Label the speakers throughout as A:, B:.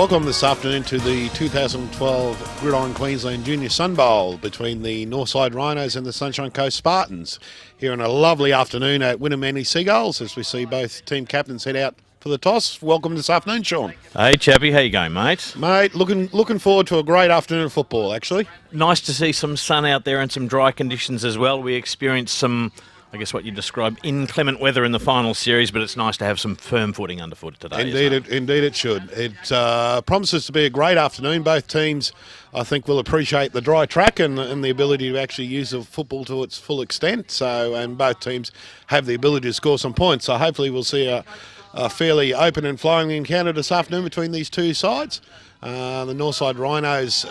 A: Welcome this afternoon to the 2012 Gridiron Queensland Junior Sunbowl between the Northside Rhinos and the Sunshine Coast Spartans. Here on a lovely afternoon at Winnimanny Seagulls as we see both team captains head out for the toss. Welcome this afternoon, Sean.
B: Hey, Chappie, how you going, mate?
A: Mate, looking forward to a great afternoon of football, actually.
B: Nice to see some sun out there and some dry conditions as well. We experienced some, I guess what you describe, inclement weather in the final series, but it's nice to have some firm footing underfoot today.
A: Indeed it should. It promises to be a great afternoon. Both teams, I think, will appreciate the dry track and the ability to actually use the football to its full extent. And both teams have the ability to score some points. So hopefully we'll see a fairly open and flowing encounter this afternoon between these two sides. The Northside Rhinos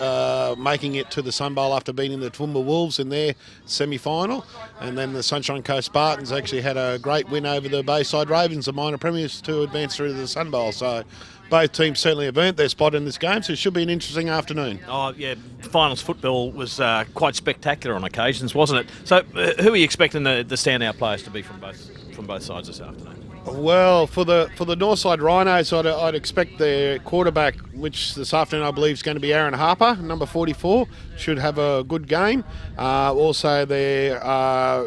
A: making it to the Sunbowl after beating the Toowoomba Wolves in their semi-final, and then the Sunshine Coast Spartans actually had a great win over the Bayside Ravens, the minor premiers, to advance through to the Sunbowl. So both teams certainly have earned their spot in this game, so it should be an interesting afternoon.
B: Oh, yeah, finals football was quite spectacular on occasions, wasn't it? So who are you expecting the standout players to be from both sides this afternoon?
A: Well, for the Northside Rhinos, I'd expect their quarterback, which this afternoon I believe is going to be Aaron Harper, number 44, should have a good game. Also, their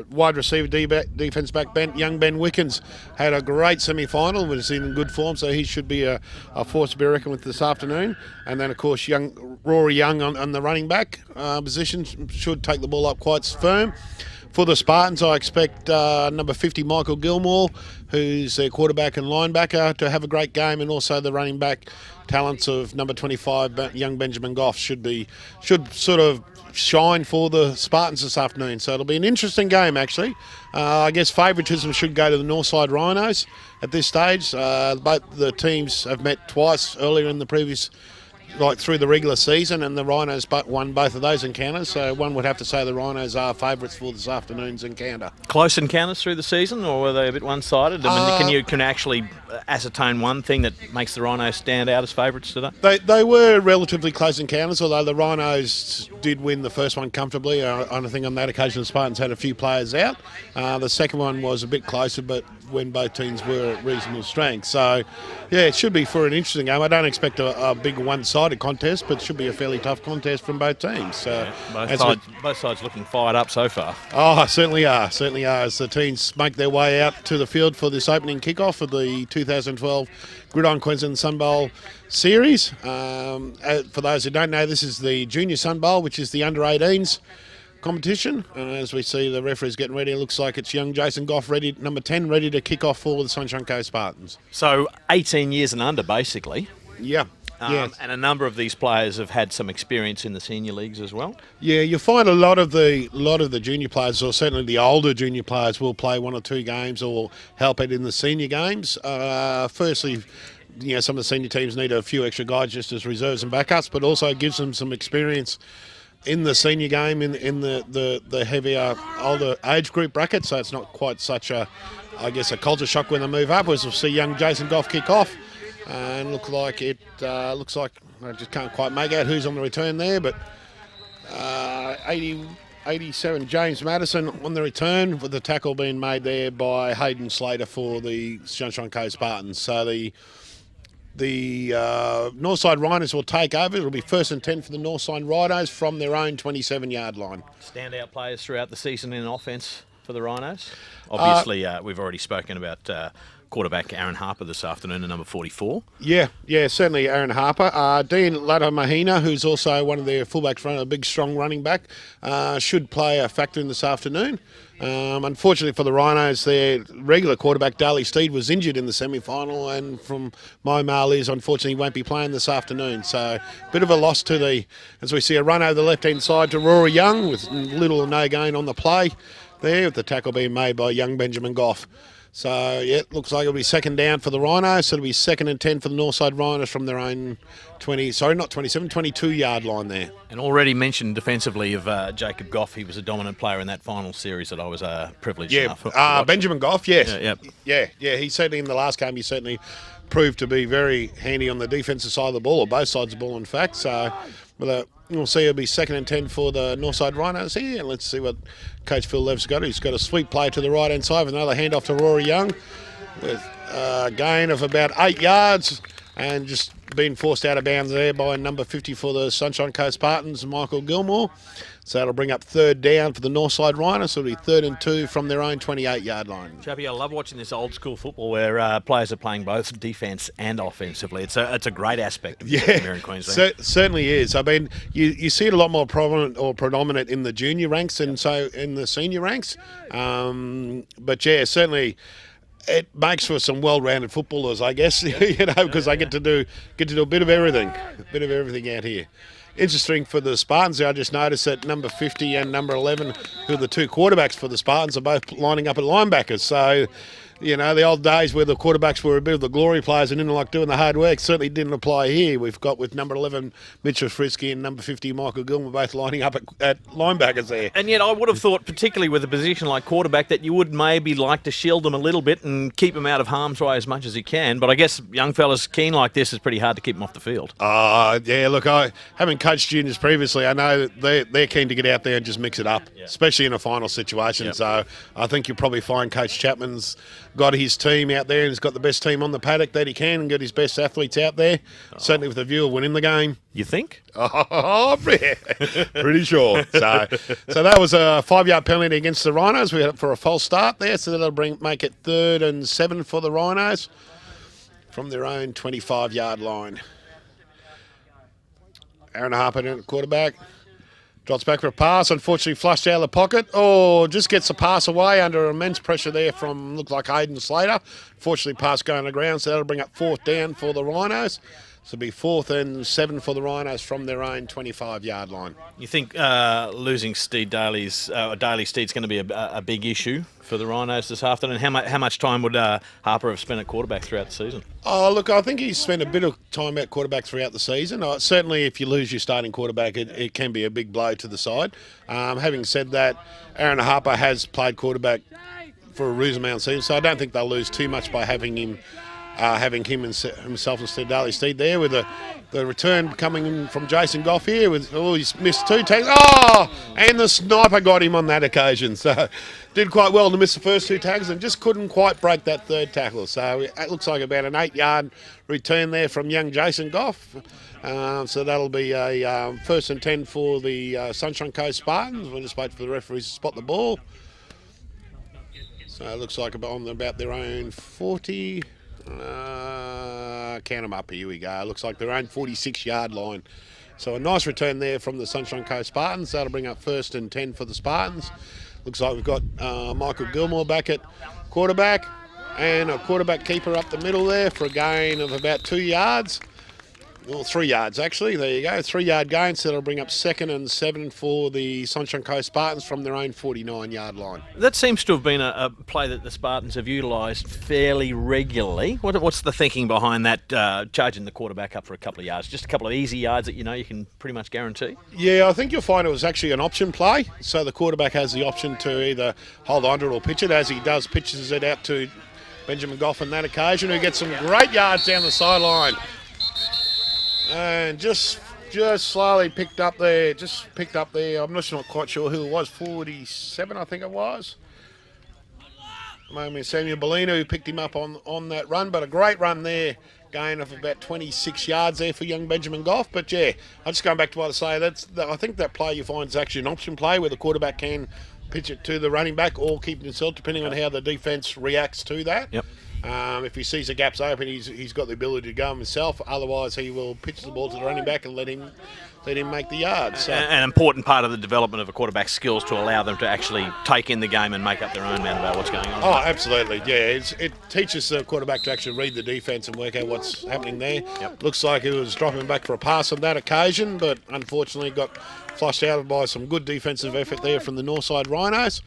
A: wide receiver defence back, young Ben Wickens, had a great semi-final, was in good form, so he should be a force to be reckoned with this afternoon. And then, of course, Rory Young on the running back position should take the ball up quite firm. For the Spartans, I expect number 50, Michael Gilmore, who's their quarterback and linebacker, to have a great game, and also the running back talents of number 25, young Benjamin Goff, should sort of shine for the Spartans this afternoon. So it'll be an interesting game, actually. I guess favouritism should go to the Northside Rhinos at this stage. Both the teams have met twice earlier in the previous, through the regular season, and the Rhinos won both of those encounters, so one would have to say the Rhinos are favourites for this afternoon's encounter.
B: Close encounters through the season, or were they a bit one-sided? I mean, can actually ascertain one thing that makes the Rhinos stand out as favourites today?
A: They were relatively close encounters, although the Rhinos did win the first one comfortably. I think on that occasion the Spartans had a few players out. The second one was a bit closer, but when both teams were at reasonable strength. So, yeah, it should be for an interesting game. I don't expect a big one-sided contest, but it should be a fairly tough contest from both teams. So,
B: both sides looking fired up so far.
A: Oh, certainly are, as the teams make their way out to the field for this opening kickoff of the 2012 Gridiron Queensland Sunbowl series. For those who don't know, this is the Junior Sunbowl, which is the under-18s competition. As we see the referees getting ready, it looks like it's young Jason Goff, number 10, ready to kick off for the Sunshine Coast Spartans.
B: So 18 years and under, basically.
A: Yeah. Yes.
B: And a number of these players have had some experience in the senior leagues as well.
A: Yeah, you'll find a lot of the junior players, or certainly the older junior players, will play one or two games or help out in the senior games. Firstly, some of the senior teams need a few extra guys just as reserves and backups, but also it gives them some experience in the senior game in the heavier, older age group bracket. So it's not quite such a culture shock when they move up. As we'll see young Jason Goff kick off. And looks like I just can't quite make out who's on the return there, but 87 James Madison on the return, with the tackle being made there by Hayden Slater for the Sunshine Coast Spartans. So the Northside Rhinos will take over. It'll be 1st and 10 for the Northside Rhinos from their own 27-yard line.
B: Standout players throughout the season in offence for the Rhinos. Obviously, we've already spoken about quarterback Aaron Harper this afternoon at number 44. Yeah,
A: certainly Aaron Harper. Dean Latomahina, who's also one of their fullbacks, a big, strong running back, should play a factor in this afternoon. Unfortunately for the Rhinos, their regular quarterback, Darley Steed, was injured in the semi-final, and from my mail is, unfortunately, he won't be playing this afternoon. So, a bit of a loss as we see a run over the left-hand side to Rory Young, with little or no gain on the play there, with the tackle being made by young Benjamin Goff. So, yeah, it looks like it'll be second down for the Rhinos. So it'll be 2nd and 10 for the Northside Rhinos from their own 22-yard line there.
B: And already mentioned defensively of Jacob Goff. He was a dominant player in that final series that I was privileged enough to watch.
A: Benjamin Goff, yes.
B: Yeah.
A: He certainly, in the last game, he certainly proved to be very handy on the defensive side of the ball, or both sides of the ball, in fact. So we'll see it'll be 2nd and 10 for the Northside Rhinos here. And let's see what Coach Phil Lev's got. He's got a sweep play to the right-hand side with another handoff to Rory Young with a gain of about 8 yards. and just being forced out of bounds there by number 50 for the Sunshine Coast Spartans, Michael Gilmore. So that'll bring up third down for the Northside Rhinos. So it'll be 3rd and 2 from their own 28-yard line.
B: Chappie, I love watching this old school football where players are playing both defence and offensively. It's a great aspect of here in Queensland.
A: Certainly is. I mean, you see it a lot more prominent or predominant in the junior ranks and so in the senior ranks. But yeah, certainly it makes for some well-rounded footballers, I guess. Because I get to do a bit of everything, out here. Interesting for the Spartans, I just noticed that number 50 and number 11, who are the two quarterbacks for the Spartans, are both lining up at linebackers. So, the old days where the quarterbacks were a bit of the glory players and didn't like doing the hard work certainly didn't apply here. We've got with number 11, Mitchell Frisky, and number 50, Michael Gilmore, both lining up at linebackers there.
B: And yet I would have thought, particularly with a position like quarterback, that you would maybe like to shield them a little bit and keep them out of harm's way as much as you can. But I guess young fellas keen like this, is pretty hard to keep them off the field.
A: Yeah, look, I haven't coached juniors previously. I know that they're keen to get out there and just mix it up, especially in a final situation. So I think you'll probably find Coach Chapman's got his team out there and he's got the best team on the paddock that he can and got his best athletes out there, certainly with a view of winning the game.
B: You think?
A: Oh, yeah, pretty sure. So that was a 5-yard penalty against the Rhinos. We had it for a false start there, so that'll make it 3rd and 7 for the Rhinos from their own 25-yard line. Aaron Harper, quarterback. Drops back for a pass, unfortunately flushed out of the pocket. Just gets the pass away under immense pressure there from, looked like Hayden Slater. Fortunately, pass going on the ground, so that'll bring up 4th down for the Rhinos. So it'll be 4th and 7 for the Rhinos from their own 25-yard line.
B: You think losing Daly Steed's going to be a big issue for the Rhinos this afternoon? How much time would Harper have spent at quarterback throughout the season?
A: Look, I think he's spent a bit of time at quarterback throughout the season. Certainly, if you lose your starting quarterback, it can be a big blow to the side. Having said that, Aaron Harper has played quarterback for a reasonable amount of season, so I don't think they'll lose too much by having him himself instead of Daly Steed there, with the return coming in from Jason Goff here. He's missed 2 tackles. And the sniper got him on that occasion. So did quite well to miss the first 2 tackles and just couldn't quite break that 3rd tackle. So it looks like about an 8-yard return there from young Jason Goff. So that'll be a 1st and 10 for the Sunshine Coast Spartans. We'll just wait for the referees to spot the ball. So it looks like on about their own 40. Count them up. Here we go. Looks like their own 46-yard line. So a nice return there from the Sunshine Coast Spartans. That'll bring up 1st and 10 for the Spartans. Looks like we've got Michael Gilmore back at quarterback and a quarterback keeper up the middle there for a gain of about 2 yards. Well, 3 yards actually. There you go. 3-yard gain. So that'll bring up 2nd and 7 for the Sunshine Coast Spartans from their own 49-yard line.
B: That seems to have been a play that the Spartans have utilised fairly regularly. What's the thinking behind that, charging the quarterback up for a couple of yards? Just a couple of easy yards that you can pretty much guarantee? Yeah,
A: I think you'll find it was actually an option play. So the quarterback has the option to either hold on to it or pitch it. As he does, pitches it out to Benjamin Goff on that occasion, who gets some great yards down the sideline. And just slowly picked up there. I'm not quite sure who it was. 47, I think it was. Maybe Samuel Bellino who picked him up on that run. But a great run there. Gain of about 26 yards there for young Benjamin Goff. But yeah, I'm just going back to what I say. I think that play you find is actually an option play where the quarterback can pitch it to the running back or keep it himself, depending on how the defence reacts to that.
B: Yep.
A: If he sees the gaps open, he's got the ability to go himself. Otherwise, he will pitch the ball to the running back and let him make the yards. So.
B: An important part of the development of a quarterback's skills to allow them to actually take in the game and make up their own mind about what's going on.
A: Oh, absolutely. Yeah, it teaches the quarterback to actually read the defence and work out what's happening there.
B: Yep.
A: Looks like he was dropping back for a pass on that occasion, but unfortunately got flushed out by some good defensive effort there from the Northside Rhinos,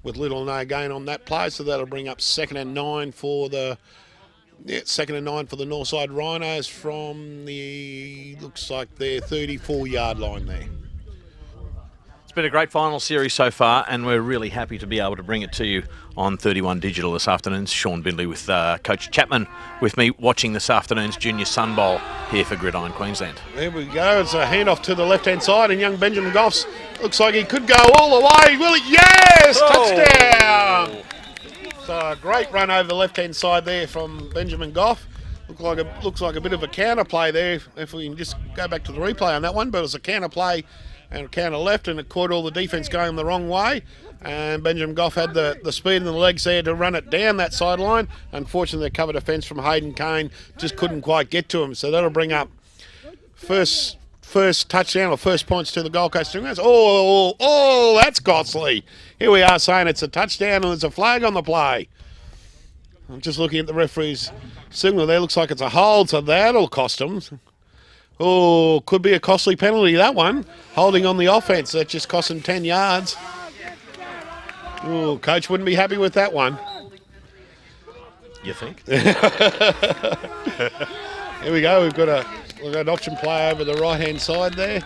A: with little or no gain on that play. So that'll bring up 2nd and 9 for the Northside Rhinos from looks like their 34-yard line there.
B: It's been a great final series so far, and we're really happy to be able to bring it to you on 31 Digital this afternoon. It's Sean Bindley with Coach Chapman with me watching this afternoon's Junior Sunbowl here for Gridiron, Queensland.
A: There we go. It's a handoff to the left-hand side, and young Benjamin Goffs looks like he could go all the way. Will he? Yes! Touchdown! So a great run over the left-hand side there from Benjamin Goff. Looks like a bit of a counter play there. If we can just go back to the replay on that one, but it was a counter play and a counter left, and it caught all the defence going the wrong way. And Benjamin Goff had the speed and the legs there to run it down that sideline. Unfortunately, the cover defence from Hayden Kane just couldn't quite get to him. So that'll bring up first touchdown or first points to the Gold Coast Stingrays. Oh, that's costly. Here we are saying it's a touchdown and there's a flag on the play. I'm just looking at the referee's signal there. Looks like it's a hold, so that'll cost them. Oh, could be a costly penalty, that one. Holding on the offence. That just cost them 10 yards. Oh, coach wouldn't be happy with that one.
B: You think?
A: Here we go. We've got an option play over the right-hand side there.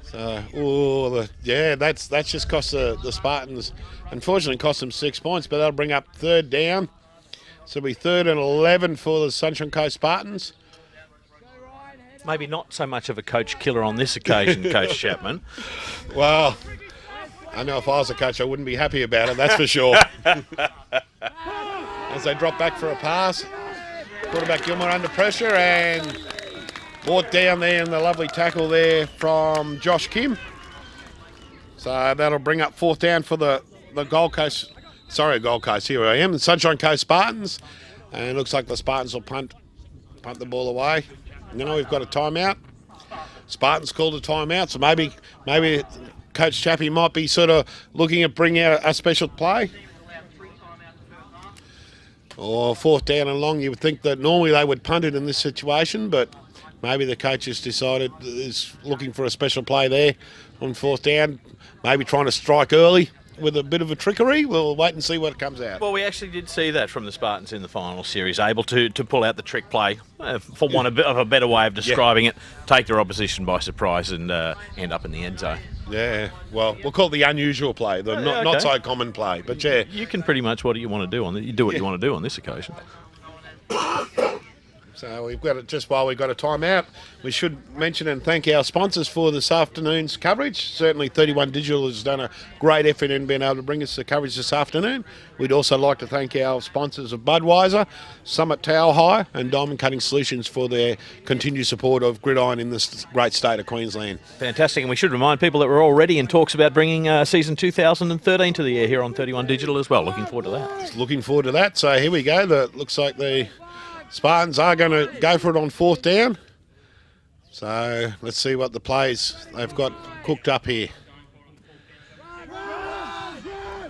A: So, that's just cost the Spartans. Unfortunately, cost them 6 points, but that'll bring up third down. So it'll be 3rd and 11 for the Sunshine Coast Spartans.
B: Maybe not so much of a coach killer on this occasion, Coach Chapman.
A: Well, I know if I was a coach, I wouldn't be happy about it, that's for sure. As they drop back for a pass, quarterback Gilmore under pressure and brought down there in the lovely tackle there from Josh Kim. So that'll bring up 4th down for the Gold Coast. Sorry, Gold Coast, here I am. The Sunshine Coast Spartans. And it looks like the Spartans will punt the ball away. Now we've got a timeout. Spartans called a timeout, so maybe Coach Chappie might be sort of looking at bringing out a special play. Or 4th down and long, you would think that normally they would punt it in this situation, but maybe the coach has decided is looking for a special play there on 4th down, maybe trying to strike early with a bit of a trickery. We'll wait and see what comes out.
B: Well, we actually did see that from the Spartans in the final series, able to pull out the trick play, for want of a better way of describing it, take their opposition by surprise and end up in the end zone.
A: Yeah, well, we'll call it the unusual play, the not so common play. But yeah,
B: you can pretty much what you want to do you do what you want to do on this occasion.
A: So we've got it just while we've got a timeout. We should mention and thank our sponsors for this afternoon's coverage. Certainly 31 Digital has done a great effort in being able to bring us the coverage this afternoon. We'd also like to thank our sponsors of Budweiser, Summit Tower Hire and Diamond Cutting Solutions for their continued support of Gridiron in this great state of Queensland.
B: Fantastic, and we should remind people that we're already in talks about bringing season 2013 to the air here on 31 Digital as well. Looking forward to that.
A: Looking forward to that. So here we go. Looks like the Spartans are going to go for it on 4th down. So let's see what the plays they've got cooked up here.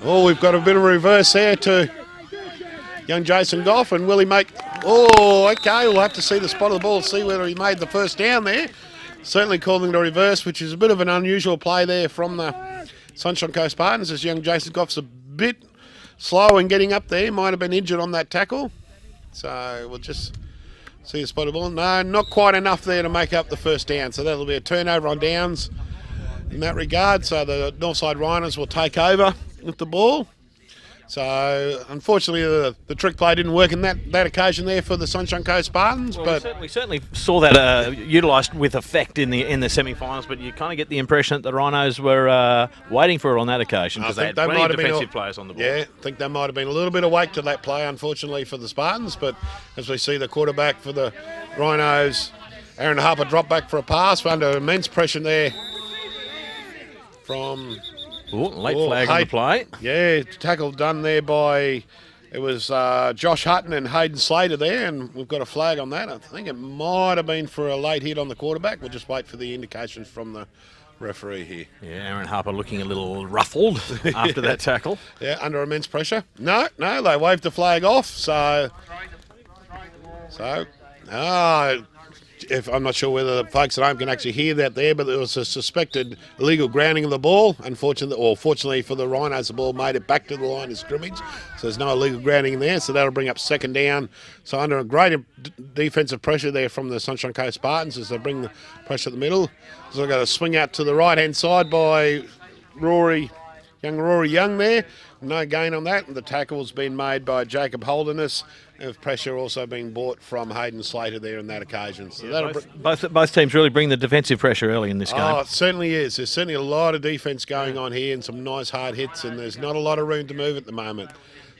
A: Oh, we've got a bit of reverse there to young Jason Goff, and will he make... Oh, okay, we'll have to see the spot of the ball, see whether he made the first down there. Certainly calling the reverse, which is a bit of an unusual play there from the Sunshine Coast Spartans, as young Jason Goff's a bit slow in getting up there. Might have been injured on that tackle. So we'll just see the spot of the ball. No, not quite enough there to make up the first down. So that'll be a turnover on downs in that regard. So the Northside Rhinos will take over with the ball. So unfortunately the trick play didn't work in that occasion there for the Sunshine Coast Spartans.
B: Well,
A: but
B: we certainly saw that utilised with effect in the semi-finals, but you kind of get the impression that the Rhinos were waiting for it on that occasion because they had plenty of defensive players on the ball.
A: Yeah, I think there might have been a little bit of weight to that play, unfortunately, for the Spartans. But as we see the quarterback for the Rhinos, Aaron Harper, drop back for a pass under immense pressure there from...
B: Late flag on the play.
A: Yeah, tackle done there by, it was Josh Hutton and Hayden Slater there, and we've got a flag on that. I think it might have been for a late hit on the quarterback. We'll just wait for the indications from the referee here.
B: Yeah, Aaron Harper looking a little ruffled after that tackle.
A: Yeah, under immense pressure. No, they waved the flag off, if I'm not sure whether the folks at home can actually hear that there, but there was a suspected illegal grounding of the ball. Fortunately for the Rhinos, the ball made it back to the line of scrimmage, so there's no illegal grounding in there. So that'll bring up 2nd down. So under a great defensive pressure there from the Sunshine Coast Spartans as they bring the pressure at the middle. So they've got a swing out to the right-hand side by Rory Young there. No gain on that, and the tackle's been made by Jacob Holderness, with pressure also being brought from Hayden Slater there on that occasion. So
B: both teams really bring the defensive pressure early in this game.
A: Oh, it certainly is. There's certainly a lot of defence going on here and some nice hard hits, and there's not a lot of room to move at the moment.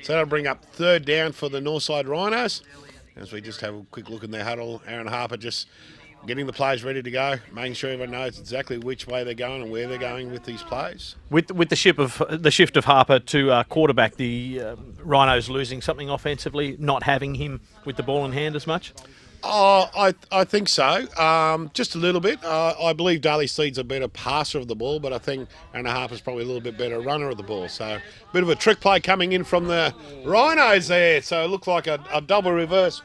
A: So that'll bring up 3rd down for the Northside Rhinos. As we just have a quick look in their huddle, Aaron Harper just getting the players ready to go, making sure everyone knows exactly which way they're going and where they're going with these plays.
B: With the shift of Harper to quarterback, the Rhinos losing something offensively, not having him with the ball in hand as much.
A: Oh, I think so. Just a little bit. I believe Daly Steed's a better passer of the ball, but I think Anna Harper's probably a little bit better runner of the ball. So a bit of a trick play coming in from the Rhinos there. So it looked like a double reverse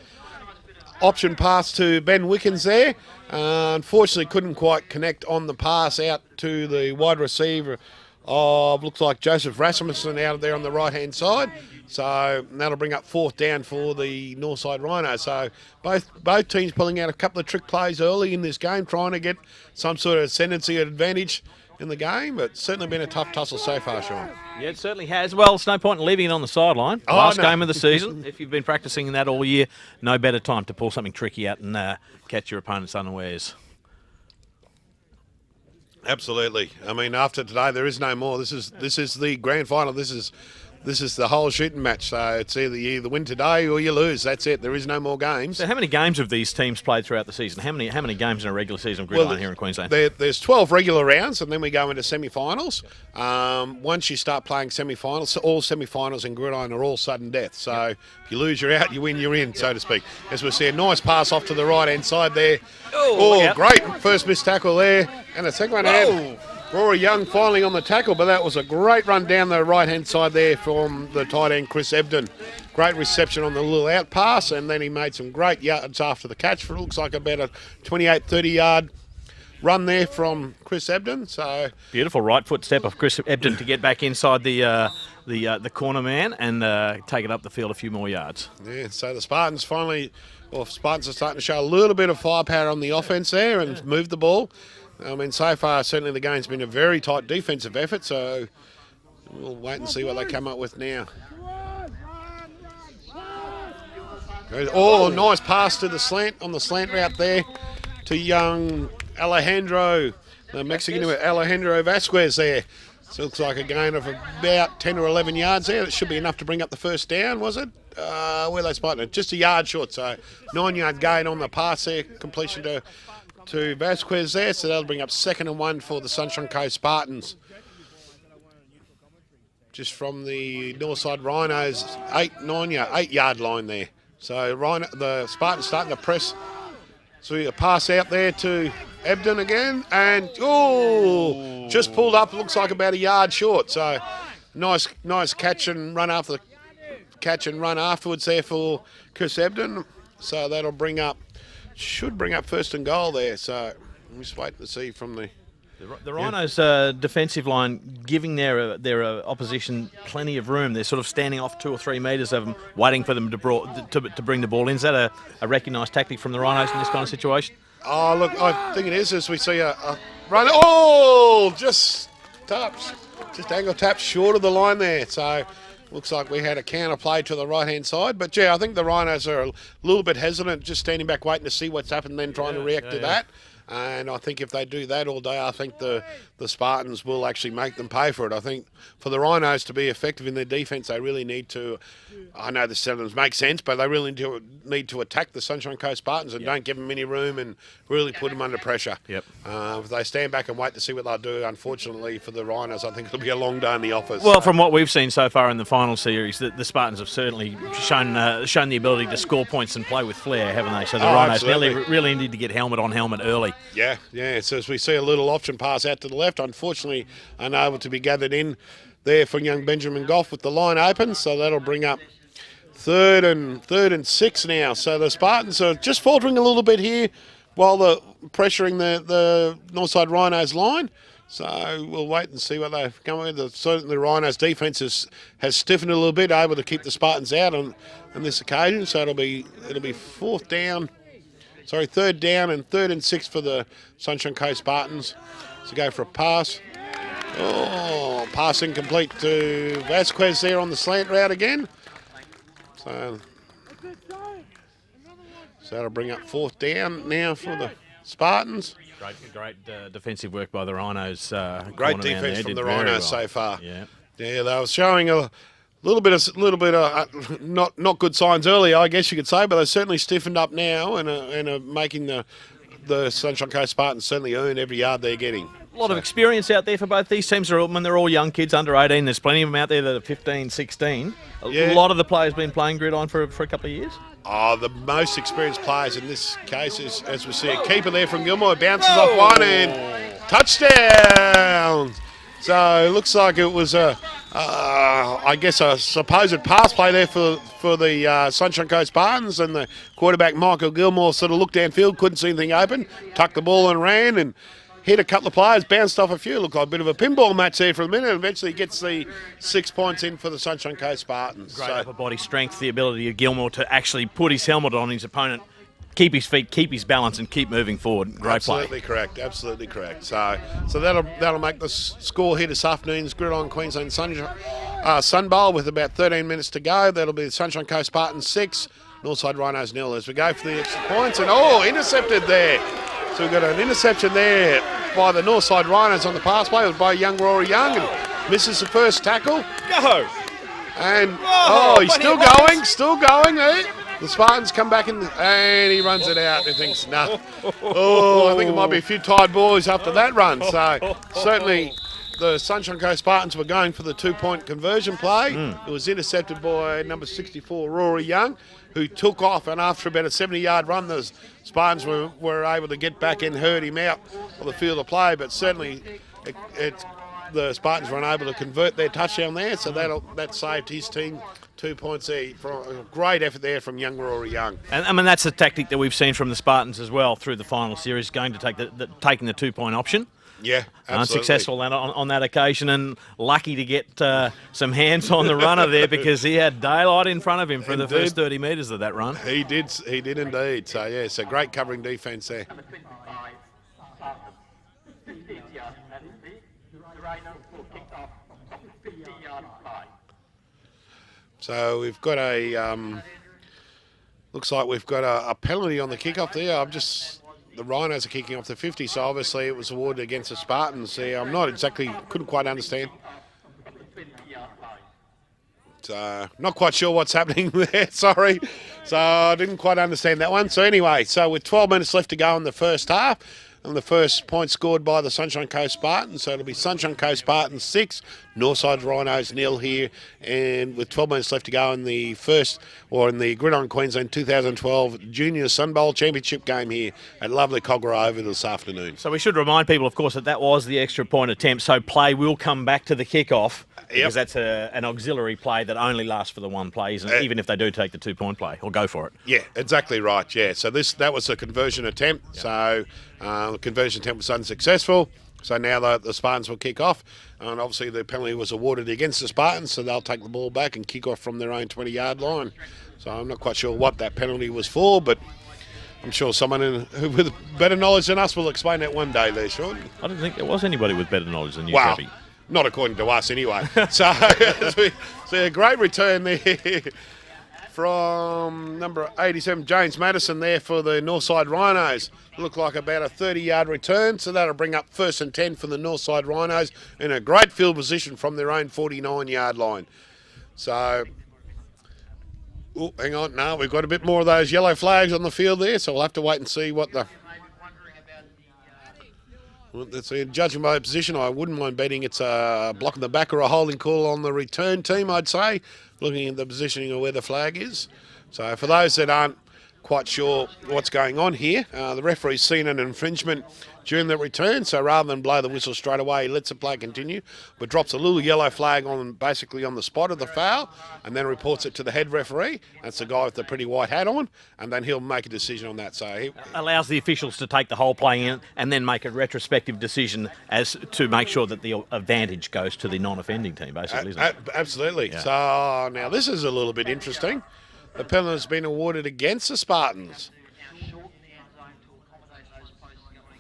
A: option pass to Ben Wickens there. Unfortunately, couldn't quite connect on the pass out to the wide receiver. Looks like Joseph Rasmussen out there on the right-hand side. So that'll bring up 4th down for the Northside Rhinos. So both teams pulling out a couple of trick plays early in this game, trying to get some sort of ascendancy advantage in the game. But certainly been a tough tussle so far, Sean.
B: Yeah, it certainly has. Well, it's no point in leaving it on the sideline. Last game of the season. If you've been practicing that all year, no better time to pull something tricky out and catch your opponent's unawares.
A: Absolutely. I mean, after today, there is no more. This is the grand final. This is the whole shooting match. So it's either you win today or you lose. That's it. There is no more games.
B: So how many games have these teams played throughout the season? How many games in a regular season of Gridiron here in Queensland?
A: There's 12 regular rounds, and then we go into semi-finals. Once you start playing semi-finals, all semi-finals in Gridiron are all sudden death. So if you lose, you're out. You win, you're in, so to speak. As we see, a nice pass off to the right-hand side there. Oh, great first missed tackle there. And the second one out. Rory Young finally on the tackle, but that was a great run down the right-hand side there from the tight end, Chris Ebden. Great reception on the little out pass, and then he made some great yards after the catch for it looks like about a 28, 30-yard run there from Chris Ebden. So
B: beautiful right foot step of Chris Ebden to get back inside the corner man and take it up the field a few more yards.
A: Yeah, so the Spartans Spartans are starting to show a little bit of firepower on the offense there and move the ball. I mean, so far, certainly the game's been a very tight defensive effort, so we'll wait and see what they come up with now. Oh, nice pass to the slant, on the slant route there to young Alejandro, the Mexican Alejandro Vasquez there. So it looks like a gain of about 10 or 11 yards there. That should be enough to bring up the first down, was it? Where they spotted it? Just a yard short, so 9-yard gain on the pass there, completion to Vasquez there, so that'll bring up 2nd and 1 for the Sunshine Coast Spartans. Just from the Northside Rhinos 8-yard line there. So the Spartans starting to press. So a pass out there to Ebden again, and just pulled up. Looks like about a yard short. So nice catch and run after the catch and run afterwards there for Chris Ebden. So that'll should bring up 1st and goal there. So I'm just waiting to see from the
B: Rhinos' defensive line giving their opposition plenty of room. They're sort of standing off 2 or 3 metres of them, waiting for them to bring the ball in. Is that a recognised tactic from the Rhinos in this kind of situation?
A: Oh, look, I think it is as we see a run. Oh, just angle taps short of the line there. So looks like we had a counter play to the right-hand side. But, yeah, I think the Rhinos are a little bit hesitant, just standing back waiting to see what's happened, then trying to react to that. And I think if they do that all day, I think the Spartans will actually make them pay for it. I think for the Rhinos to be effective in their defence, they really need to, I know the settings make sense, but they really need to attack the Sunshine Coast Spartans and don't give them any room and really put them under pressure.
B: Yep.
A: If they stand back and wait to see what they'll do, unfortunately for the Rhinos, I think it'll be a long day in the office.
B: Well, from what we've seen so far in the final series, the Spartans have certainly shown the ability to score points and play with flair, haven't they? So the Rhinos really need to get helmet on helmet early.
A: Yeah. So as we see a little option pass out to the left, unfortunately unable to be gathered in there for young Benjamin Goff with the line open. So that'll bring up 3rd and 6 now. So the Spartans are just faltering a little bit here while they're pressuring the Northside Rhinos line. So we'll wait and see what they come with. Certainly the Rhinos defence has stiffened a little bit, able to keep the Spartans out on this occasion. So it'll be 3rd down and 3rd and 6 for the Sunshine Coast Spartans. So go for a pass. Oh, pass incomplete to Vasquez there on the slant route again. So that'll bring up 4th down now for the Spartans.
B: Great defensive work by the Rhinos.
A: Great defence from the Rhinos so far. Yeah, they were showing a little bit of not good signs earlier, I guess you could say, but they certainly stiffened up now and are making the Sunshine Coast Spartans certainly earn every yard they're getting.
B: A lot of experience out there for both these teams. They're all young kids, under 18. There's plenty of them out there that are 15, 16. A lot of the players been playing Gridiron for a couple of years.
A: Oh, the most experienced players in this case is, as we see, a keeper there from Gilmore. Bounces off one and touchdown. So it looks like it was I guess a supposed pass play there for the Sunshine Coast Spartans, and the quarterback Michael Gilmore sort of looked downfield, couldn't see anything open, tucked the ball and ran and hit a couple of players, bounced off a few. Looked like a bit of a pinball match there for a minute, and eventually gets the 6 points in for the Sunshine Coast Spartans.
B: Great upper body strength, the ability of Gilmore to actually put his helmet on his opponent, keep his feet, keep his balance, and keep moving forward. Great
A: absolutely
B: play.
A: Absolutely correct. So that'll make the score here this afternoon's Gridiron Queensland Sunbowl with about 13 minutes to go. That'll be the Sunshine Coast Spartans 6, Northside Rhinos 0 as we go for the extra points. And intercepted there. So we've got an interception there by the Northside Rhinos on the pass play. It was by young Rory Young, and misses the first tackle.
B: Go!
A: And he's still going there. The Spartans come back in, and he runs it out. He thinks, nah. I think it might be a few tired boys after that run. So certainly the Sunshine Coast Spartans were going for the 2-point conversion play. It was intercepted by number 64, Rory Young, who took off, and after about a 70-yard run, the Spartans were able to get back and herd him out of the field of play. But certainly the Spartans were unable to convert their touchdown there, so that saved his team 2 points there. For a great effort there from young Rory Young.
B: And I mean, that's a tactic that we've seen from the Spartans as well through the final series, going to taking the 2-point option.
A: Yeah, absolutely.
B: Unsuccessful on that occasion, and lucky to get some hands on the runner there, because he had daylight in front of him for the first 30 metres of that run.
A: He did indeed. So, yeah, so great covering defence there. So we've got looks like we've got a penalty on the kickoff there. The Rhinos are kicking off the 50, so obviously it was awarded against the Spartans there. I'm couldn't quite understand. So not quite sure what's happening there, sorry. So I didn't quite understand that one. So anyway, with 12 minutes left to go in the first half, and the first point scored by the Sunshine Coast Spartans. So it'll be Sunshine Coast Spartans 6, Northside Rhinos 0 here. And with 12 minutes left to go in the Gridiron Queensland 2012 Junior Sunbowl Championship game here at lovely Cogra Oval this afternoon.
B: So we should remind people, of course, that was the extra point attempt. So play will come back to the kickoff. Because that's an auxiliary play that only lasts for the one play, even if they do take the 2-point play or go for it.
A: Yeah, exactly right. Yeah, so that was a conversion attempt. Yep. So the conversion attempt was unsuccessful. So now the Spartans will kick off, and obviously the penalty was awarded against the Spartans, so they'll take the ball back and kick off from their own 20-yard line. So I'm not quite sure what that penalty was for, but I'm sure someone with better knowledge than us will explain that one day there, Sean.
B: I don't think there was anybody with better knowledge than you,
A: wow.
B: Chappie.
A: Not according to us, anyway. So a great return there from number 87, James Madison, there for the Northside Rhinos. Looked like about a 30-yard return, so that'll bring up 1st and 10 for the Northside Rhinos in a great field position from their own 49-yard line. So, hang on, no, we've got a bit more of those yellow flags on the field there, so we'll have to wait and see what the... Well, judging by position, I wouldn't mind betting it's a block in the back or a holding call on the return team, I'd say, looking at the positioning of where the flag is. So for those that aren't quite sure what's going on here, the referee's seen an infringement during the return, so rather than blow the whistle straight away, he lets the play continue, but drops a little yellow flag basically on the spot of the foul, and then reports it to the head referee. That's the guy with the pretty white hat on, and then he'll make a decision on that. So he
B: allows the officials to take the whole play in and then make a retrospective decision as to make sure that the advantage goes to the non-offending team, basically, isn't it?
A: Absolutely. Yeah. So now this is a little bit interesting. The penalty has been awarded against the Spartans.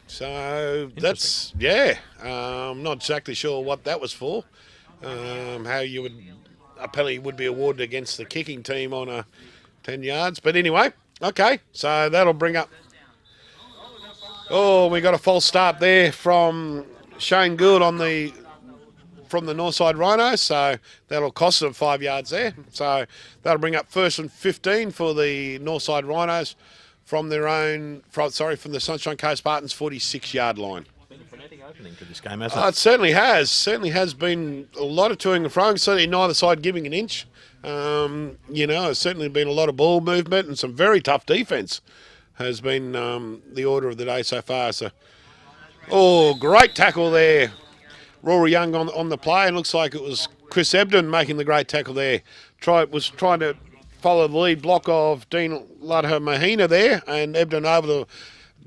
A: So that's, I'm not exactly sure what that was for. How a penalty would be awarded against the kicking team on 10 yards. But anyway, okay, so that'll bring up... Oh, we got a false start there from Shane Gould on the from the Northside Rhinos, so that'll cost them 5 yards there. So that'll bring up 1st and 15 for the Northside Rhinos from their own, from the Sunshine Coast Spartans 46-yard line.
B: Been a frenetic opening to this game, hasn't it?
A: It certainly has. Certainly has been a lot of toing and froing. Certainly neither side giving an inch. There's certainly been a lot of ball movement and some very tough defence has been the order of the day so far. So, great tackle there. Rory Young on the play, and looks like it was Chris Ebden making the great tackle there. Was trying to follow the lead block of Dean Ladha-Mahina there, and Ebden over to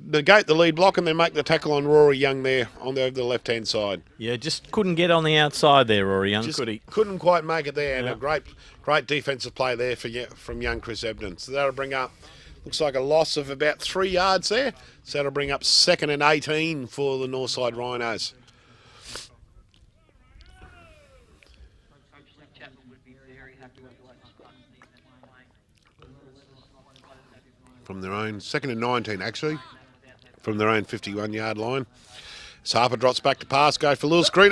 A: negate the lead block and then make the tackle on Rory Young there on the left-hand side.
B: Yeah, just couldn't get on the outside there, Rory Young, could he?
A: Couldn't quite make it there, and a great defensive play there from young Chris Ebden. So that'll bring up, looks like a loss of about 3 yards there. So that'll bring up 2nd and 18 for the Northside Rhinos. From their own, 2nd and 19 actually, from their own 51-yard line. So Harper drops back to pass, go for Lewis Green.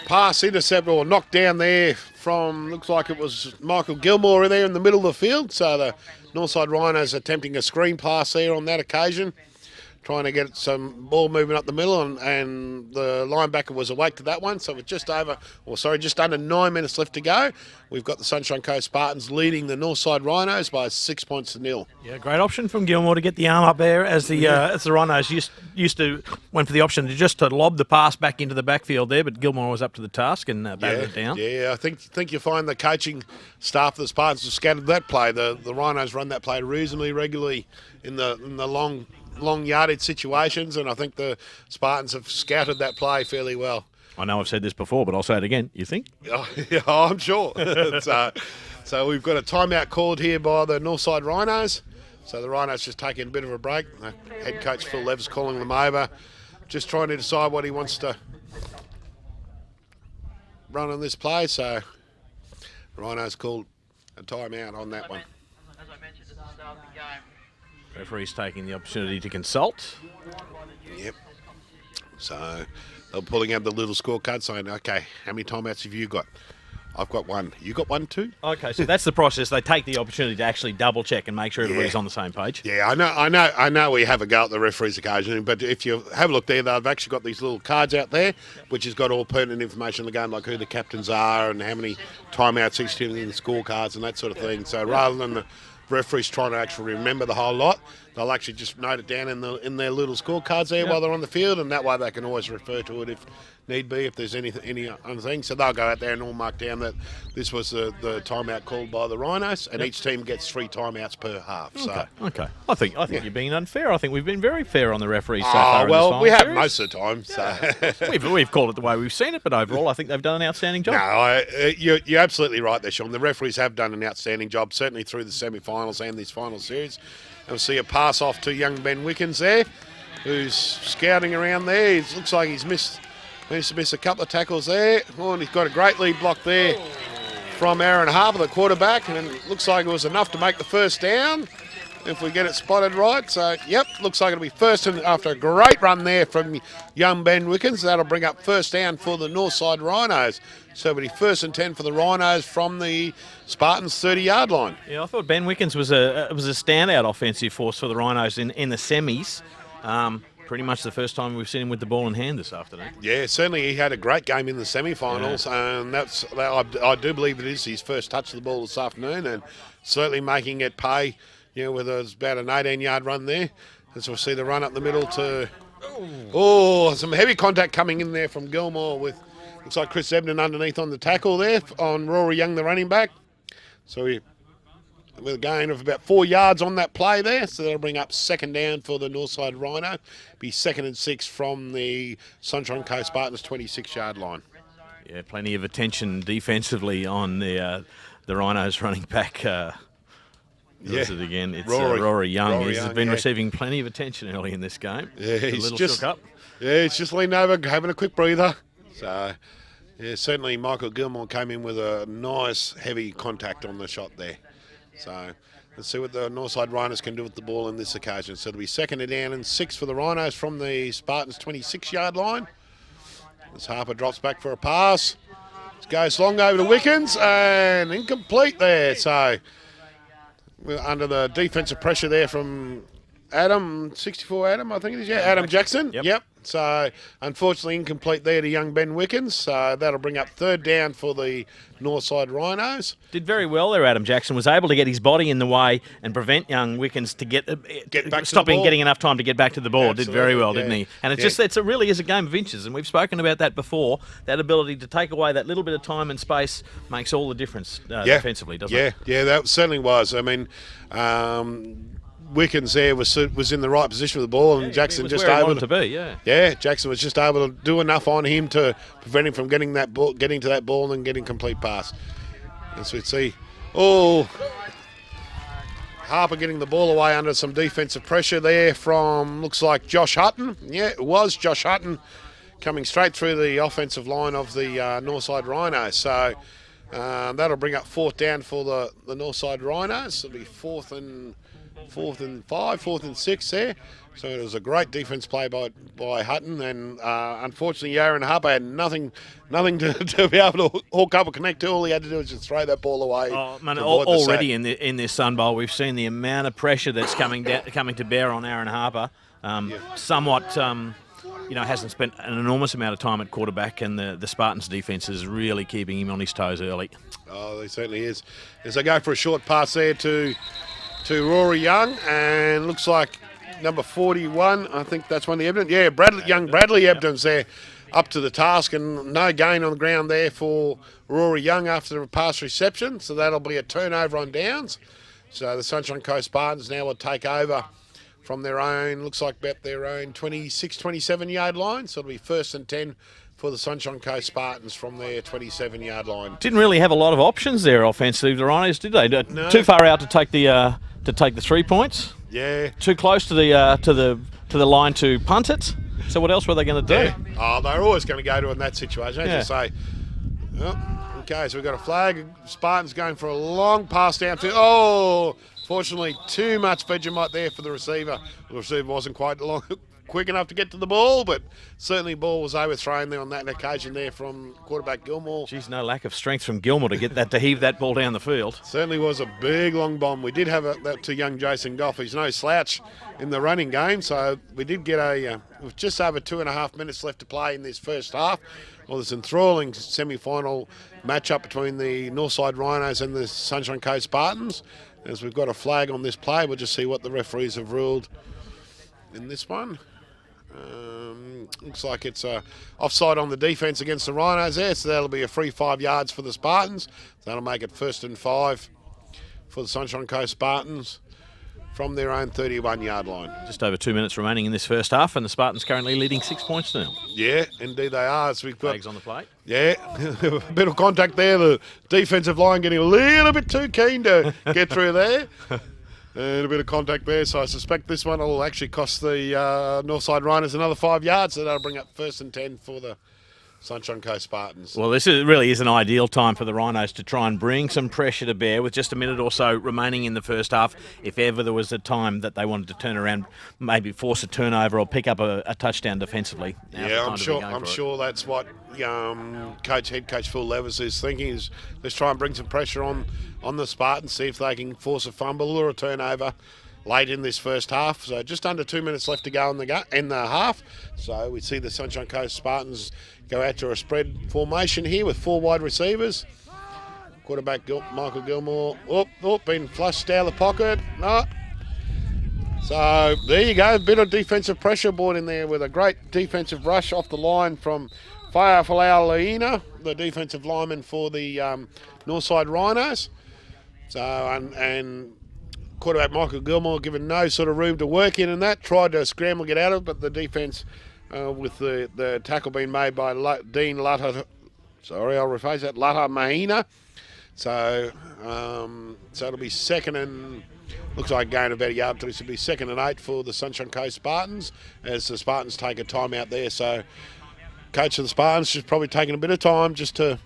A: Pass intercept or knocked down there from, looks like it was Michael Gilmore there in the middle of the field. So the Northside Rhinos attempting a screen pass there on that occasion, trying to get some ball movement up the middle, and the linebacker was awake to that one. So with just under 9 minutes left to go, we've got the Sunshine Coast Spartans leading the Northside Rhinos by 6 points to 0.
B: Yeah, great option from Gilmore to get the arm up there as the Rhinos used to went for the option to lob the pass back into the backfield there, but Gilmore was up to the task and batted it down.
A: Yeah, I think you find the coaching staff of the Spartans have scattered that play. The Rhinos run that play reasonably regularly in the long yardage situations, and I think the Spartans have scouted that play fairly well.
B: I know I've said this before, but I'll say it again. You think?
A: Yeah, I'm sure. So we've got a timeout called here by the Northside Rhinos. So the Rhinos just taking a bit of a break. The head coach Phil Lev's calling them over, just trying to decide what he wants to run on this play. So Rhinos called a timeout on that one.
C: As I mentioned at the start of the game,
B: referee's taking the opportunity to consult.
A: Yep. So they're pulling out the little scorecard saying, okay, how many timeouts have you got? I've got one. You got one too?
B: Okay, so that's the process. They take the opportunity to actually double check and make sure everybody's on the same page.
A: Yeah, I know we have a go at the referees occasionally, but if you have a look there, they've actually got these little cards out there, which has got all pertinent information in the game, like who the captains are and how many timeouts each team in the scorecards and that sort of thing. So rather than the referees trying to actually remember the whole lot, they'll actually just note it down in their little scorecards there while they're on the field, and that way they can always refer to it if need be, if there's any other thing. So they'll go out there and all mark down that this was the timeout called by the Rhinos, and each team gets 3 timeouts per half. So
B: okay. I think you're being unfair. I think we've been very fair on the referees so far.
A: Well, we have
B: series.
A: most of the time. So
B: we've called it the way we've seen it, but overall, I think they've done an outstanding job.
A: No, you're absolutely right there, Sean. The referees have done an outstanding job, certainly through the semi-finals and this final series. And we'll see a pass off to young Ben Wickens there, who's scouting around there. It looks like he's missed a couple of tackles there. Oh, and he's got a great lead block there from Aaron Harper, the quarterback, and it looks like it was enough to make the first down, if we get it spotted right. So, yep, looks like it'll be first, and after a great run there from young Ben Wickens, that'll bring up first down for the Northside Rhinos. So it'll be 1st and 10 for the Rhinos from the Spartans' 30-yard line.
B: Yeah, I thought Ben Wickens was a standout offensive force for the Rhinos in the semis. Pretty much the first time we've seen him with the ball in hand this afternoon. Yeah,
A: certainly he had a great game in the semi-finals, and I do believe it is his first touch of the ball this afternoon, and certainly making it pay, with about an 18-yard run there. As we'll see the run up the middle to... some heavy contact coming in there from Gilmore with, looks like Chris Ebden underneath on the tackle there on Rory Young, the running back. So with a gain of about 4 yards on that play there, so that'll bring up 2nd down for the Northside Rhino. Be 2nd and 6 from the Sunshine Coast Spartans' 26-yard line.
B: Yeah, plenty of attention defensively on the Rhinos running back. Is it again? It's Rory Young. He's been receiving plenty of attention early in this game.
A: Yeah, he's just shook up. Yeah, he's just leaning over, having a quick breather. So, yeah, certainly Michael Gilmore came in with a nice heavy contact on the shot there. So let's see what the Northside Rhinos can do with the ball in this occasion. So it'll be 2nd down and 6 for the Rhinos from the Spartans' 26-yard line. As Harper drops back for a pass. Goes long over to Wickens and incomplete there. So we're under the defensive pressure there from Adam, 64 Adam, I think it is. Yeah, Adam Jackson. Yep. So unfortunately incomplete there to young Ben Wickens. So that'll bring up third down for the Northside Rhinos.
B: Did very well there, Adam Jackson. Was able to get his body in the way and prevent young Wickens to get
A: back
B: stop
A: to the
B: him
A: ball.
B: getting enough time to get back to the ball.
A: Absolutely,
B: Did very well,
A: yeah.
B: didn't he? And it really is a game of inches, and we've spoken about that before. That ability to take away that little bit of time and space makes all the difference defensively, doesn't it?
A: Yeah, that certainly was. I mean, Wickens there was in the right position with the ball, and Jackson just
B: where he
A: able
B: wanted to be. Yeah.
A: Yeah, Jackson was just able to do enough on him to prevent him from getting to that ball and getting complete pass. As we see, Harper getting the ball away under some defensive pressure there from, looks like Josh Hutton. Yeah, it was Josh Hutton coming straight through the offensive line of the Northside Rhinos. So that'll bring up fourth down for the Northside Rhinos. It'll be fourth and 6 there. So it was a great defence play by Hutton, and unfortunately Aaron Harper had nothing to be able to hook up or connect to. All he had to do was just throw that ball away.
B: Oh, man, already in this Sunbowl, we've seen the amount of pressure that's coming to bear on Aaron Harper. Somewhat, hasn't spent an enormous amount of time at quarterback, and the Spartans' defence is really keeping him on his toes early.
A: Oh, they certainly is. As they go for a short pass there to Rory Young, and looks like number 41, I think that's one of the evidence. Yeah, Bradley Ebden's there up to the task, and no gain on the ground there for Rory Young after the pass reception. So that'll be a turnover on downs. So the Sunshine Coast Spartans now will take over from their own, looks like about their own 26, 27-yard line. So it'll be first and 10 for the Sunshine Coast Spartans from their 27-yard line.
B: Didn't really have a lot of options there offensively, the Rhinos, did they?
A: No.
B: Too far out to take the 3 points.
A: Yeah.
B: Too close to the line to punt it. So what else were they going to do?
A: Yeah. Oh, they're always going to go to it in that situation. As you say. Oh, okay, so we've got a flag. Spartans going for a long pass down to. Fortunately, too much Vegemite there for the receiver. The receiver wasn't quite quick enough to get to the ball, but certainly ball was overthrown there on that occasion there from quarterback Gilmore.
B: Geez, no lack of strength from Gilmore to heave that ball down the field.
A: Certainly was a big long bomb. We did have that to young Jason Goff. He's no slouch in the running game, so we did get with just over 2.5 minutes left to play in this first half. Well, this enthralling semi-final matchup between the Northside Rhinos and the Sunshine Coast Spartans. As we've got a flag on this play, we'll just see what the referees have ruled in this one. Looks like it's offside on the defence against the Rhinos there, so that'll be a free 5 yards for the Spartans. That'll make it first and 5 for the Sunshine Coast Spartans from their own 31-yard line.
B: Just over 2 minutes remaining in this first half, and the Spartans currently leading 6 points to 0.
A: Yeah, indeed they are. So we've got
B: flags on the plate.
A: Yeah, a bit of contact there. The defensive line getting a little bit too keen to get through there. And a bit of contact there, so I suspect this one will actually cost the Northside Rhinos another 5 yards, so that'll bring up first and 10 for the Sunshine Coast Spartans.
B: Well, this really is an ideal time for the Rhinos to try and bring some pressure to bear with just a minute or so remaining in the first half. If ever there was a time that they wanted to turn around, maybe force a turnover or pick up a touchdown defensively.
A: Yeah, I'm sure that's what head coach Phil Levis is thinking, is let's try and bring some pressure on the Spartans, see if they can force a fumble or a turnover late in this first half. So just under 2 minutes left to go in the half. So we see the Sunshine Coast Spartans go out to a spread formation here with 4 wide receivers. Quarterback Michael Gilmore, been flushed out of the pocket. No. So there you go, a bit of defensive pressure brought in there with a great defensive rush off the line from Falau the defensive lineman for the Northside Rhinos. So and quarterback Michael Gilmore given no sort of room to work in, and that tried to scramble, get out of it, but the defence with the tackle being made by Dean Lutta, Lutta Mahina. So it'll be second and looks like going about a yard to. It'll be 2nd and 8 for the Sunshine Coast Spartans as the Spartans take a time out there. So coach of the Spartans just probably taking a bit of time just to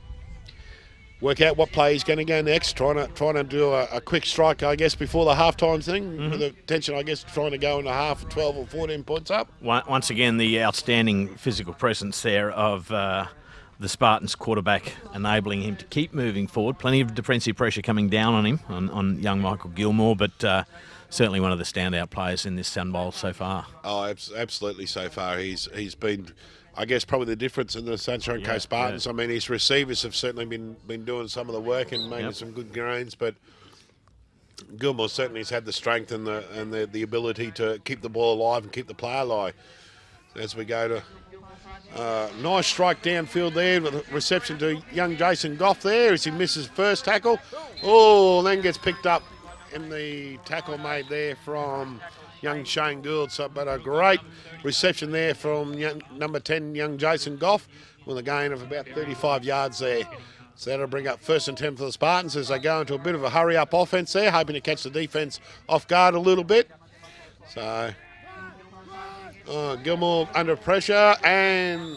A: work out what play he's going to go next, trying to do a quick strike, I guess, before the halftime thing, with the intention, I guess, trying to go in a half 12 or 14 points up.
B: Once again, the outstanding physical presence there of the Spartans quarterback, enabling him to keep moving forward. Plenty of defensive pressure coming down on him, on young Michael Gilmore, but certainly one of the standout players in this Sunbowl so far.
A: Oh, absolutely so far. He's been, I guess, probably the difference in the Sunshine Coast Spartans. Yeah. I mean, his receivers have certainly been doing some of the work and making some good gains, but Gilmore certainly has had the strength and the ability to keep the ball alive and keep the play alive. As we go to nice strike downfield there with reception to young Jason Goff there as he misses first tackle. Oh, then gets picked up in the tackle made there from young Shane Gould. So, but a great reception there from number 10, young Jason Goff, with a gain of about 35 yards there. So that'll bring up 1st and 10 for the Spartans as they go into a bit of a hurry-up offense there, hoping to catch the defense off guard a little bit. So Gilmore under pressure and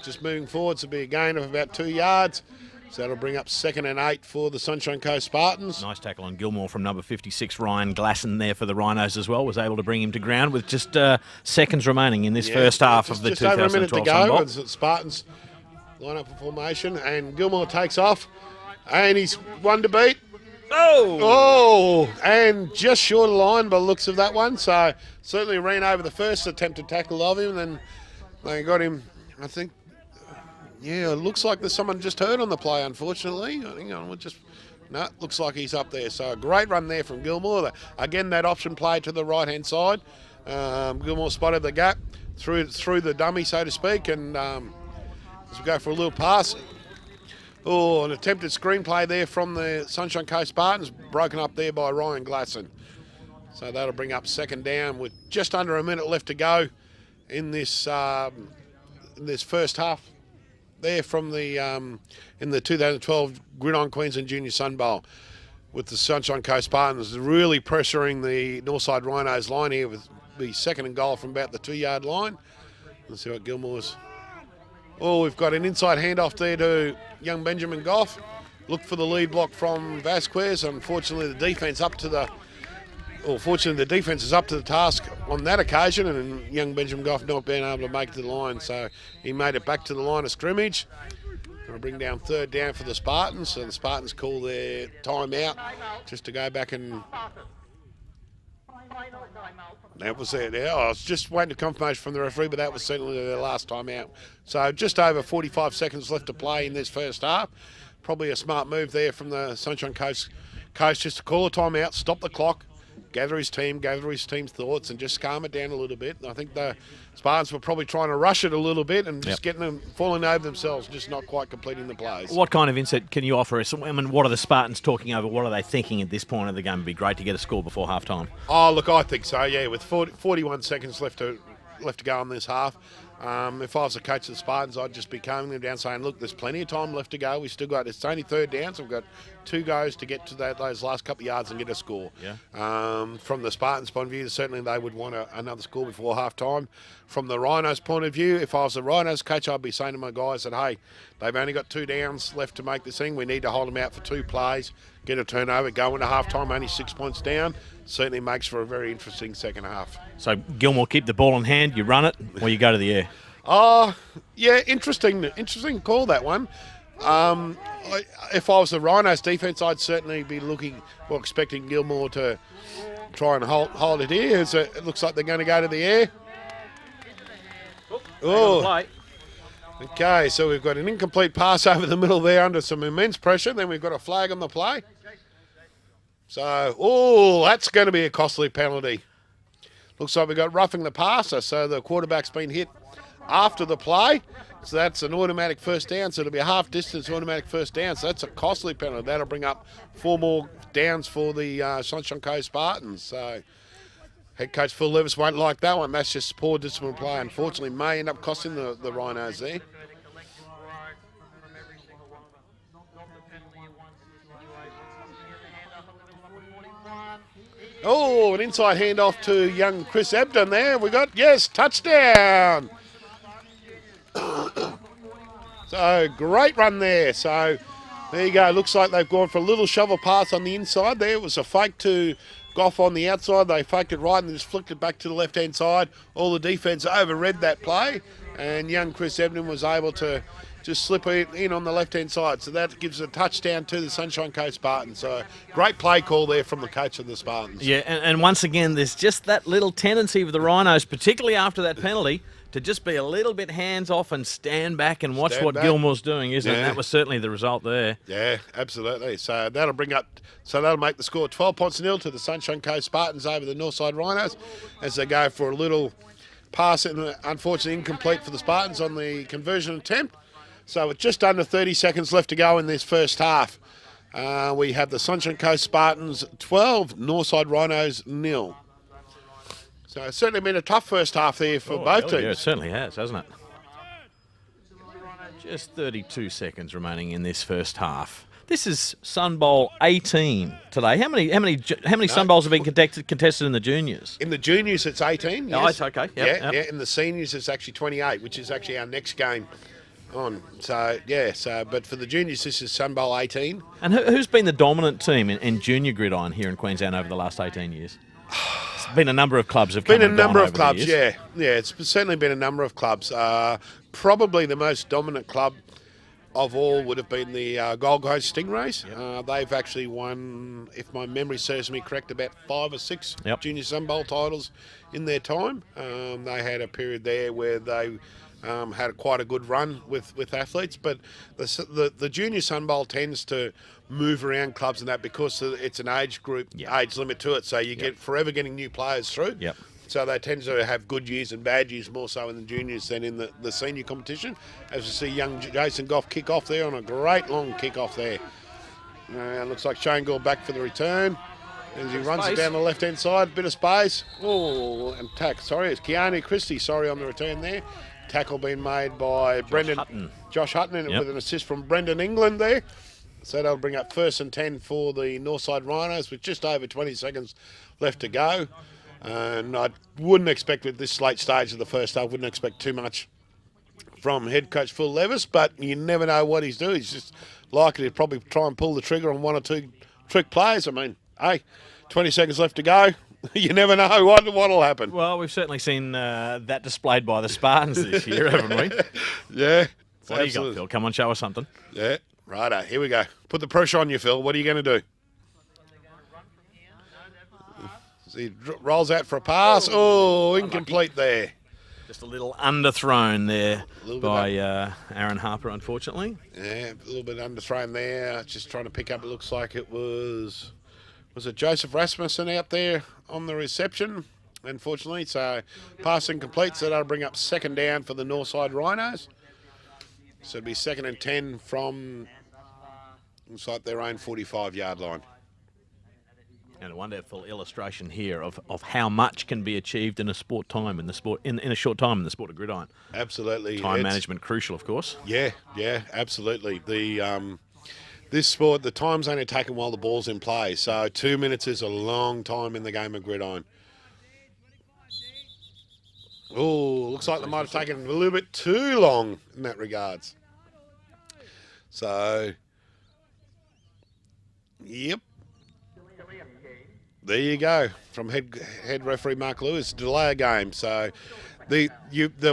A: just moving forward to be a gain of about 2 yards. So that'll bring up 2nd and 8 for the Sunshine Coast Spartans.
B: Nice tackle on Gilmore from number 56, Ryan Glasson there for the Rhinos as well. Was able to bring him to ground with just seconds remaining in this first half of the 2012
A: Just over a minute to go.
B: Sunbowl.
A: The Spartans line up for formation and Gilmore takes off and he's one to beat. Oh, and just short of line by the looks of that one. So certainly ran over the first attempted tackle of him, and then they got him, I think. Yeah, it looks like there's someone just hurt on the play, unfortunately. Looks like he's up there. So a great run there from Gilmore. Again, that option play to the right-hand side. Gilmore spotted the gap through the dummy, so to speak, and as we go for a little pass. Oh, an attempted screenplay there from the Sunshine Coast Spartans, broken up there by Ryan Glasson. So that'll bring up 2nd down with just under a minute left to go in this first half. There from the in the 2012 Gridiron Queensland Junior Sunbowl, with the Sunshine Coast Spartans really pressuring the Northside Rhinos line here with the 2nd and goal from about the 2-yard line. Let's see what Gilmore's. Oh, we've got an inside handoff there to young Benjamin Goff. Look for the lead block from Vasquez. Unfortunately, the defense is up to the task on that occasion, and young Benjamin Goff not being able to make it to the line, so he made it back to the line of scrimmage. Going to bring down 3rd down for the Spartans, so the Spartans call their timeout just to go back and. That was it. Yeah, I was just waiting for confirmation from the referee, but that was certainly their last time out. So just over 45 seconds left to play in this first half. Probably a smart move there from the Sunshine Coast just to call a timeout, stop the clock, gather his team's thoughts, and just calm it down a little bit. And I think the Spartans were probably trying to rush it a little bit and just getting them falling over themselves, just not quite completing the plays.
B: What kind of insight can you offer us? I mean, what are the Spartans talking over? What are they thinking at this point of the game? It'd be great to get a score before half-time.
A: Oh, look, I think so, yeah. With 41 seconds left to go in this half. If I was the coach of the Spartans, I'd just be calming them down, saying, look, there's plenty of time left to go. It's only 3rd down, so we've got 2 goes to get to those last couple of yards and get a score.
B: Yeah.
A: From the Spartans' point of view, certainly they would want another score before half-time. From the Rhinos' point of view, if I was the Rhinos coach, I'd be saying to my guys that, hey, they've only got 2 downs left to make this thing. We need to hold them out for 2 plays, get a turnover, go into half-time, only 6 points down. Certainly makes for a very interesting second half.
B: So Gilmore, keep the ball in hand, you run it, or you go to the air?
A: Yeah, interesting call, that one. If I was the Rhinos defence, I'd certainly be expecting Gilmore to try and hold it here. It looks like they're going to go to the air. Oh, okay, so we've got an incomplete pass over the middle there under some immense pressure. Then we've got a flag on the play. So, that's going to be a costly penalty. Looks like we've got roughing the passer, so the quarterback's been hit after the play. So that's an automatic first down, so it'll be a half-distance automatic first down. So that's a costly penalty. That'll bring up 4 more downs for the Sunshine Coast Spartans. So head coach Phil Levis won't like that one. That's just poor discipline play. Unfortunately, may end up costing the Rhinos there. Oh, an inside handoff to young Chris Ebden there. We got, touchdown. So great run there. So There you go. Looks like they've gone for a little shovel pass on the inside there. It was a fake to Goff on the outside. They faked it right and just flicked it back to the left-hand side. All the defence overread that play, and young Chris Ebden was able to just slip it in on the left-hand side. So that gives a touchdown to the Sunshine Coast Spartans. So great play call there from the coach of the Spartans.
B: Yeah, and once again, there's just that little tendency of the Rhinos, particularly after that penalty, to just be a little bit hands-off and stand back and watch what Gilmore's doing, isn't it? And that was certainly the result there.
A: Yeah, absolutely. So that'll make the score 12 points to nil to the Sunshine Coast Spartans over the Northside Rhinos as they go for a little pass, and unfortunately incomplete for the Spartans on the conversion attempt. So with just under 30 seconds left to go in this first half, we have the Sunshine Coast Spartans 12, Northside Rhinos 0. So it's certainly been a tough first half there for both teams.
B: Yeah, it certainly has, hasn't it? Just 32 seconds remaining in this first half. This is Sunbowl 18 today. How many Sunbowls have been contested in the juniors?
A: In the juniors, it's 18. Yes.
B: Oh, it's okay. Yep.
A: Yeah. In the seniors, it's actually 28, which is actually our next game on. So but for the juniors, this is Sunbowl 18.
B: And who's been the dominant team in junior gridiron here in Queensland over the last 18 years? It's been a number of clubs have come and gone over the years.
A: Yeah. It's certainly been a number of clubs. Probably the most dominant club of all would have been the Gold Coast Stingrays. Yep. They've actually won, if my memory serves me correct, about 5 or 6 junior Sunbowl titles in their time. They had a period there where they had quite a good run with athletes, but the junior Sunbowl tends to move around clubs and that because it's an age group, age limit to it, so you get forever getting new players through.
B: Yep.
A: So they tend to have good years and bad years more so in the juniors than in the senior competition. As you see young Jason Goff kick off there on a great long kick off there. Looks like Shane Gore back for the return. As he runs it down the left-hand side, bit of space. Oh, and it's Keanu Christie, on the return there. Tackle being made by Josh Hutton, with an assist from Brendan England there. So that'll bring up 1st and 10 for the Northside Rhinos with just over 20 seconds left to go. And I wouldn't expect at this late stage of the first half, wouldn't expect too much from head coach Phil Levis, but you never know what he's doing. He's just likely to probably try and pull the trigger on 1 or 2 trick plays. I mean, 20 seconds left to go. You never know what'll happen.
B: Well, we've certainly seen that displayed by the Spartans this year, haven't we?
A: Yeah.
B: What do you got, Phil? Come on, show us something.
A: Yeah, righto. Here we go. Put the pressure on you, Phil. What are you going to do? So he rolls out for a pass. Oh, incomplete there.
B: Just a little underthrown there by Aaron Harper, unfortunately.
A: Yeah, a little bit underthrown there. Just trying to pick up. It looks like it was it Joseph Rasmussen out there on the reception, unfortunately. So pass incomplete. So that'll bring up 2nd down for the Northside Rhinos. So it'll be 2nd and 10 from inside their own 45-yard line.
B: And a wonderful illustration here of how much can be achieved in a short time in the sport of gridiron.
A: Absolutely.
B: Time management crucial, of course.
A: Yeah, absolutely. This sport, the time's only taken while the ball's in play, so 2 minutes is a long time in the game of gridiron. Oh, looks like they might have taken a little bit too long in that regards. So, yep. There you go, from head referee Mark Lewis, delay a game. So the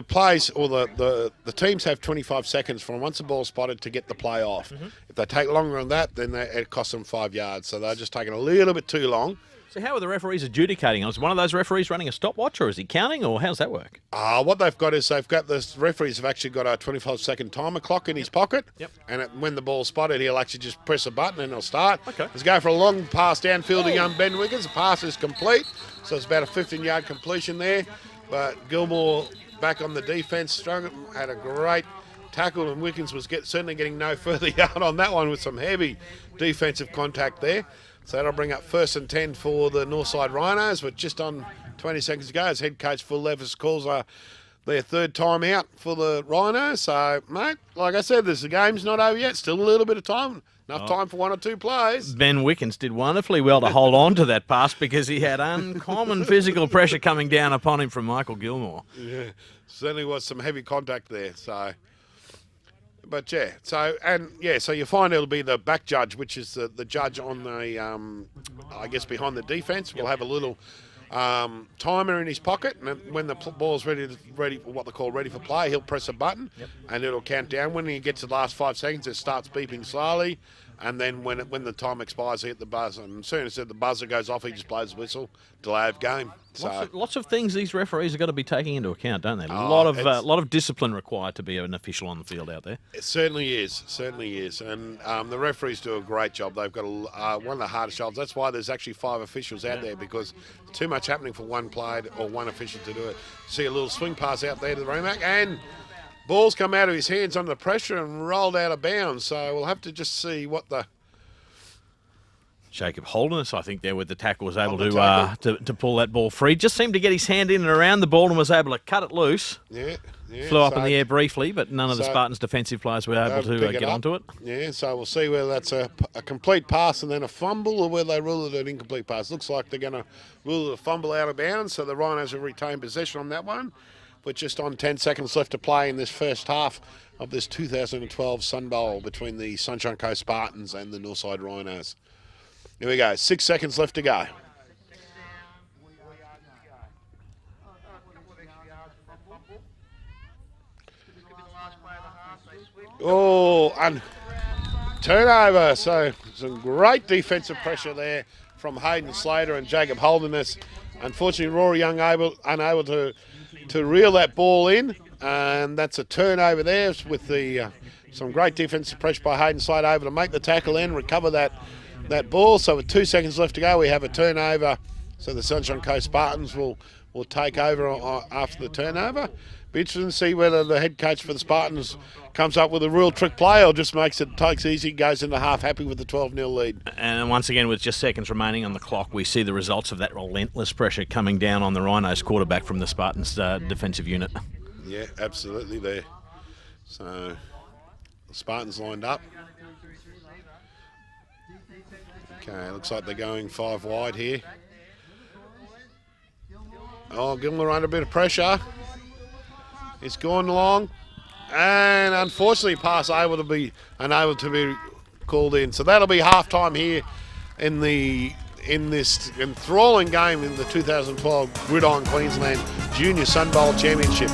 A: plays or the teams have 25 seconds from once the ball's spotted to get the play off. Mm-hmm. If they take longer than that, then it costs them 5 yards. So they're just taking a little bit too long.
B: So how are the referees adjudicating? Is one of those referees running a stopwatch, or is he counting, or how does that work?
A: What they've got is the referees have actually got a 25-second timer clock in his pocket.
B: Yep.
A: And when the ball's spotted, he'll actually just press a button and it'll start.
B: Okay.
A: Let's go for a long pass downfield to young Ben Wiggins. The pass is complete, so it's about a 15-yard completion there. But Gilmore back on the defence, strong, had a great tackle, and Wiggins was certainly getting no further yard on that one with some heavy defensive contact there. So that'll bring up 1st and 10 for the Northside Rhinos with just on 20 seconds to go as head coach Phil Levis calls their 3rd time out for the Rhinos. So, mate, like I said, the game's not over yet. Still a little bit of time. Enough time for 1 or 2 plays.
B: Ben Wickens did wonderfully well to hold on to that pass because he had uncommon physical pressure coming down upon him from Michael Gilmore.
A: Yeah, certainly was some heavy contact there. So But yeah, so you find it'll be the back judge, which is the judge on the, I guess, behind the defence. Will have a little timer in his pocket, and when the ball's ready, what they call ready for play, he'll press a button, and it'll count down. When he gets to the last 5 seconds, it starts beeping slowly, and then when the time expires, he hit the buzzer. And as soon as the buzzer goes off, he just blows the whistle, delay of game.
B: Lots of things these referees have got to be taking into account, don't they? A lot of discipline required to be an official on the field out there.
A: It certainly is, and the referees do a great job. They've got one of the hardest jobs. That's why there's actually 5 officials out there, because too much happening for one player or one official to do it. See a little swing pass out there to the Remac, and ball's come out of his hands under the pressure and rolled out of bounds. So we'll have to just see what the
B: Jacob Holderness, I think, there with the tackle, was able to pull that ball free. Just seemed to get his hand in and around the ball and was able to cut it loose.
A: Yeah.
B: Flew up in the air briefly, but none of the Spartans' defensive players were able to get onto it.
A: Yeah, so we'll see whether that's a complete pass and then a fumble, or whether they rule it an incomplete pass. Looks like they're going to rule it a fumble out of bounds, so the Rhinos have retained possession on that one. But just on 10 seconds left to play in this first half of this 2012 Sunbowl between the Sunshine Coast Spartans and the Northside Rhinos. Here we go, 6 seconds left to go. Oh, and turnover. So some great defensive pressure there from Hayden Slater and Jacob Holderness. Unfortunately, Rory Young unable to reel that ball in, and that's a turnover there with some great defensive pressure by Hayden Slater, able to make the tackle and recover that ball. So with 2 seconds left to go, we have a turnover. So the Sunshine Coast Spartans will take over after the turnover. Be interesting to see whether the head coach for the Spartans comes up with a real trick play, or just takes easy, goes into half happy with the 12-0 lead.
B: And once again, with just seconds remaining on the clock, we see the results of that relentless pressure coming down on the Rhinos quarterback from the Spartans defensive unit.
A: Yeah, absolutely there. So the Spartans lined up. Okay, looks like they're going 5 wide here. Oh, Gilmore under a bit of pressure. It's gone long, and unfortunately, pass unable to be called in. So that'll be half time here in this enthralling game in the 2012 Gridiron Queensland Junior Sunbowl Championships.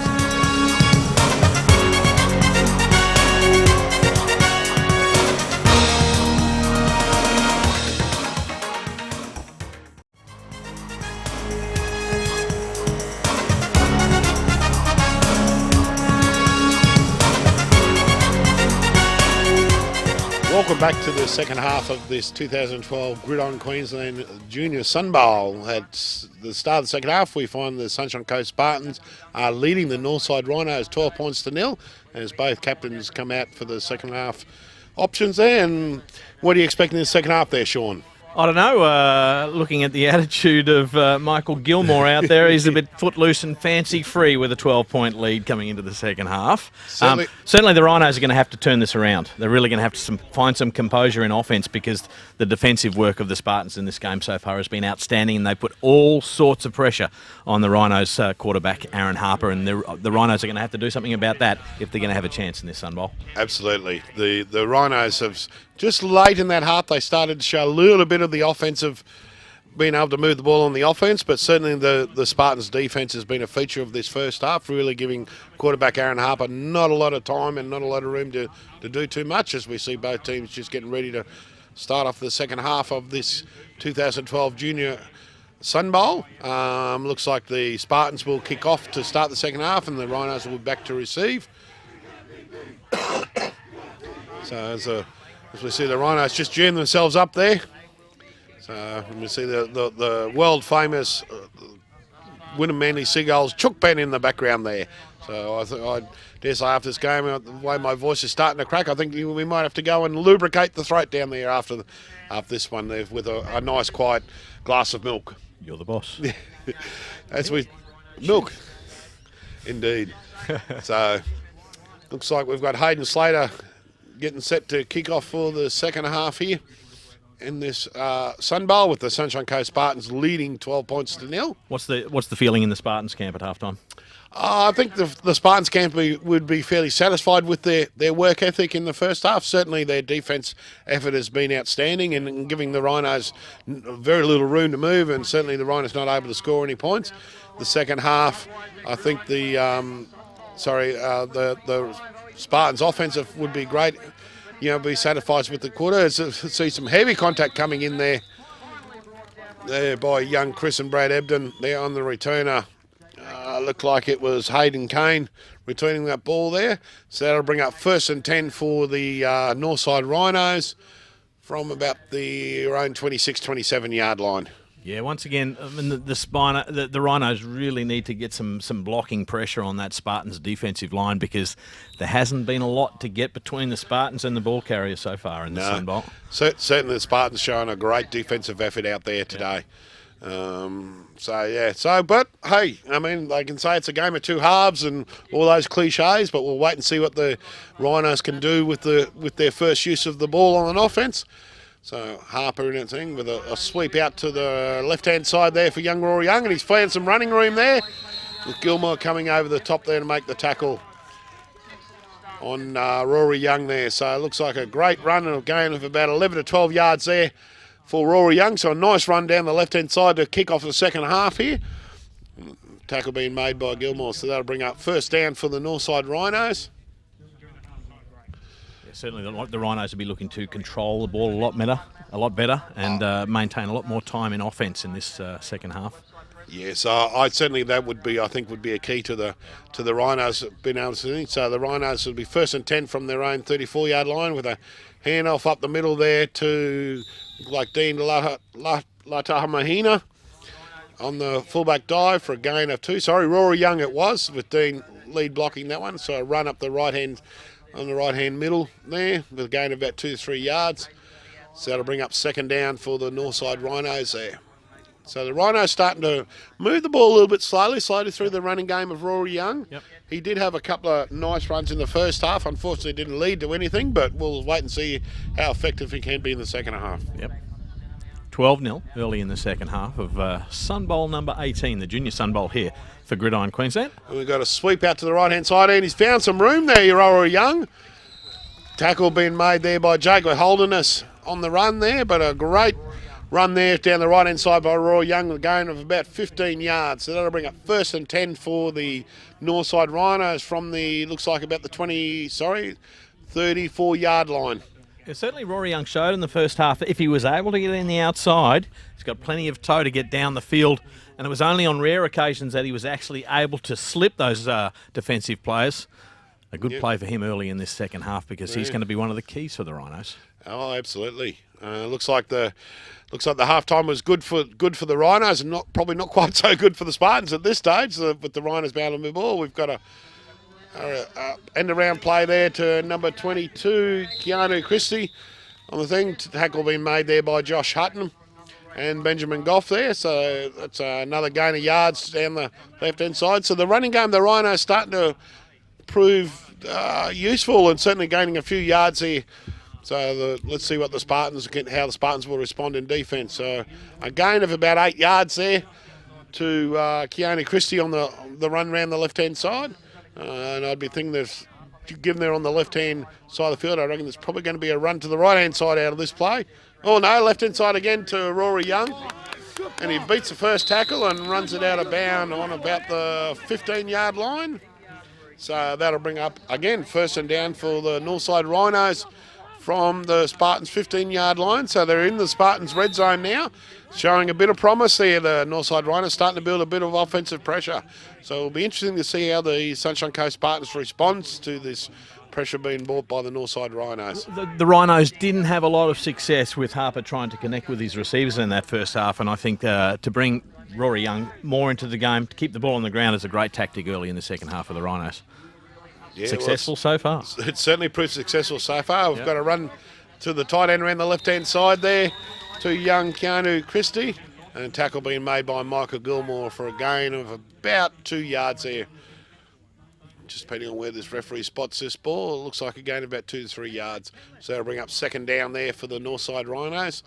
A: Welcome back to the second half of this 2012 Gridiron Queensland Junior Sunbowl. At the start of the second half, we find the Sunshine Coast Spartans are leading the Northside Rhinos 12 points to 0, as both captains come out for the second half options there. And what are you expecting in the second half there, Sean?
B: I don't know. Looking at the attitude of Michael Gilmore out there, he's a bit footloose and fancy-free with a 12-point lead coming into the second half. Certainly the Rhinos are going to have to turn this around. They're really going to have to find some composure in offence, because the defensive work of the Spartans in this game so far has been outstanding, and they put all sorts of pressure on the Rhinos quarterback, Aaron Harper, and the Rhinos are going to have to do something about that if they're going to have a chance in this Sunbowl.
A: Absolutely. The Rhinos have, just late in that half, they started to show a little bit of the offensive, being able to move the ball on the offense, but certainly the Spartans' defense has been a feature of this first half, really giving quarterback Aaron Harper not a lot of time and not a lot of room to do too much, as we see both teams just getting ready to start off the second half of this 2012 Junior Sunbowl. Looks like the Spartans will kick off to start the second half, and the Rhinos will be back to receive. So as we see the Rhinos just jam themselves up there. So we see the world famous Wynnum Manly Seagulls chook band in the background there. So I dare say after this game, the way my voice is starting to crack, I think we might have to go and lubricate the throat down there after this one there with a nice quiet glass of milk.
B: You're the boss.
A: Milk, indeed. So looks like we've got Hayden Slater getting set to kick off for the second half here in this Sunbowl, with the Sunshine Coast Spartans leading 12 points to 0.
B: What's the feeling in the Spartans camp at halftime?
A: I think the Spartans camp would be fairly satisfied with their work ethic in the first half. Certainly their defence effort has been outstanding and giving the Rhinos very little room to move, and certainly the Rhinos not able to score any points. The second half, I think the Spartans offensive would be great. Be satisfied with the quarter. See some heavy contact coming in there by young Chris and Brad Ebden there on the returner. Looked like it was Hayden Kane returning that ball there. So that'll bring up 1st and 10 for the Northside Rhinos from about the around 26, 27 yard line.
B: Yeah, once again, I mean, the Rhinos really need to get some blocking pressure on that Spartans defensive line, because there hasn't been a lot to get between the Spartans and the ball carrier so far in the Sunbowl.
A: Certainly the Spartans showing a great defensive effort out there today. But hey, I mean, they can say it's a game of two halves and all those cliches, but we'll wait and see what the Rhinos can do with their first use of the ball on an offence. So Harper in it thing with a sweep out to the left-hand side there for young Rory Young, and he's playing some running room there, with Gilmore coming over the top there to make the tackle on Rory Young there. So it looks like a great run and a gain of about 11 to 12 yards there for Rory Young. So a nice run down the left-hand side to kick off the second half here. Tackle being made by Gilmore, so that'll bring up 1st down for the Northside Rhinos.
B: Certainly the Rhinos will be looking to control the ball a lot better, and maintain a lot more time in offence in this second half.
A: Yes, that would be a key to the Rhinos being able to see. So the Rhinos will be 1st and 10 from their own 34-yard line, with a handoff up the middle there to Dean Latahamahina on the fullback dive for a gain of 2. Rory Young it was, with Dean lead blocking that one. So a run up the right-hand middle there with a gain of about 2 to 3 yards. So that'll bring up 2nd down for the Northside Rhinos there. So the Rhinos starting to move the ball a little bit slowly through the running game of Rory Young.
B: Yep.
A: He did have a couple of nice runs in the first half. Unfortunately, didn't lead to anything, but we'll wait and see how effective he can be in the second half.
B: Yep. 12-0 early in the second half of Sunbowl number 18, the Junior Sunbowl here for Gridiron, Queensland.
A: And we've got a sweep out to the right-hand side, and he's found some room there, Rory Young. Tackle being made there by Jacob Holderness on the run there, but a great run there down the right-hand side by Rory Young with a gain of about 15 yards. So that'll bring up 1st and 10 for the Northside Rhinos from looks like about the 34-yard line.
B: Yeah, certainly Rory Young showed in the first half that if he was able to get in the outside, he's got plenty of toe to get down the field, and it was only on rare occasions that he was actually able to slip those defensive players. A good play for him early in this second half, because he's going to be one of the keys for the Rhinos.
A: Oh, absolutely. Looks like the halftime was good for the Rhinos, and probably not quite so good for the Spartans at this stage. With the Rhinos bound to move ball, we've got a end around play there to number 22, Keanu Christie, on the thing. Tackle being made there by Josh Hutton and Benjamin Goff there. So that's another gain of yards down the left-hand side. So the running game, the Rhinos starting to prove useful, and certainly gaining a few yards here. So let's see what how the Spartans will respond in defence. So a gain of about 8 yards there to Keanu Christie on the run around the left-hand side. And I'd be thinking there's, given they're on the left-hand side of the field, I reckon there's probably going to be a run to the right-hand side out of this play. Oh no, left-hand side again to Rory Young. And he beats the first tackle and runs it out of bound on about the 15-yard line. So that'll bring up, again, 1st and down for the Northside Rhinos from the Spartans' 15-yard line. So they're in the Spartans' red zone now, showing a bit of promise there. The Northside Rhinos starting to build a bit of offensive pressure. So it'll be interesting to see how the Sunshine Coast Spartans responds to this pressure being brought by the Northside Rhinos.
B: The Rhinos didn't have a lot of success with Harper trying to connect with his receivers in that first half, and I think to bring Rory Young more into the game, to keep the ball on the ground, is a great tactic early in the second half of the Rhinos. Yeah, successful so far.
A: It's certainly proved successful so far. We've got a run to the tight end around the left-hand side there to young Keanu Christie, and tackle being made by Michael Gilmore for a gain of about 2 yards there. Just depending on where this referee spots this ball, it looks like a gain of about 2 to 3 yards. So that'll bring up 2nd down there for the Northside Rhinos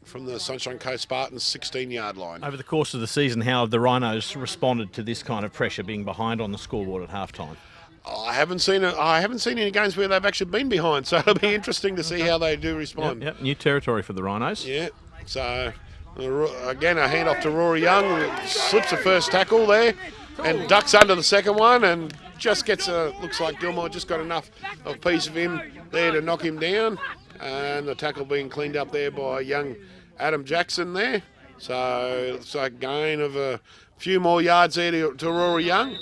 A: from the Sunshine Coast Spartans 16-yard line.
B: Over the course of the season, how have the Rhinos responded to this kind of pressure, being behind on the scoreboard at halftime?
A: I haven't seen any games where they've actually been behind, so it'll be interesting to see how they do respond.
B: Yep, new territory for the Rhinos.
A: Yeah, so again, a hand off to Rory Young, who slips the first tackle there and ducks under the second one and just gets looks like Gilmore just got enough of a piece of him there to knock him down, and the tackle being cleaned up there by young Adam Jackson there. So it's a gain of a few more yards there to Rory Young.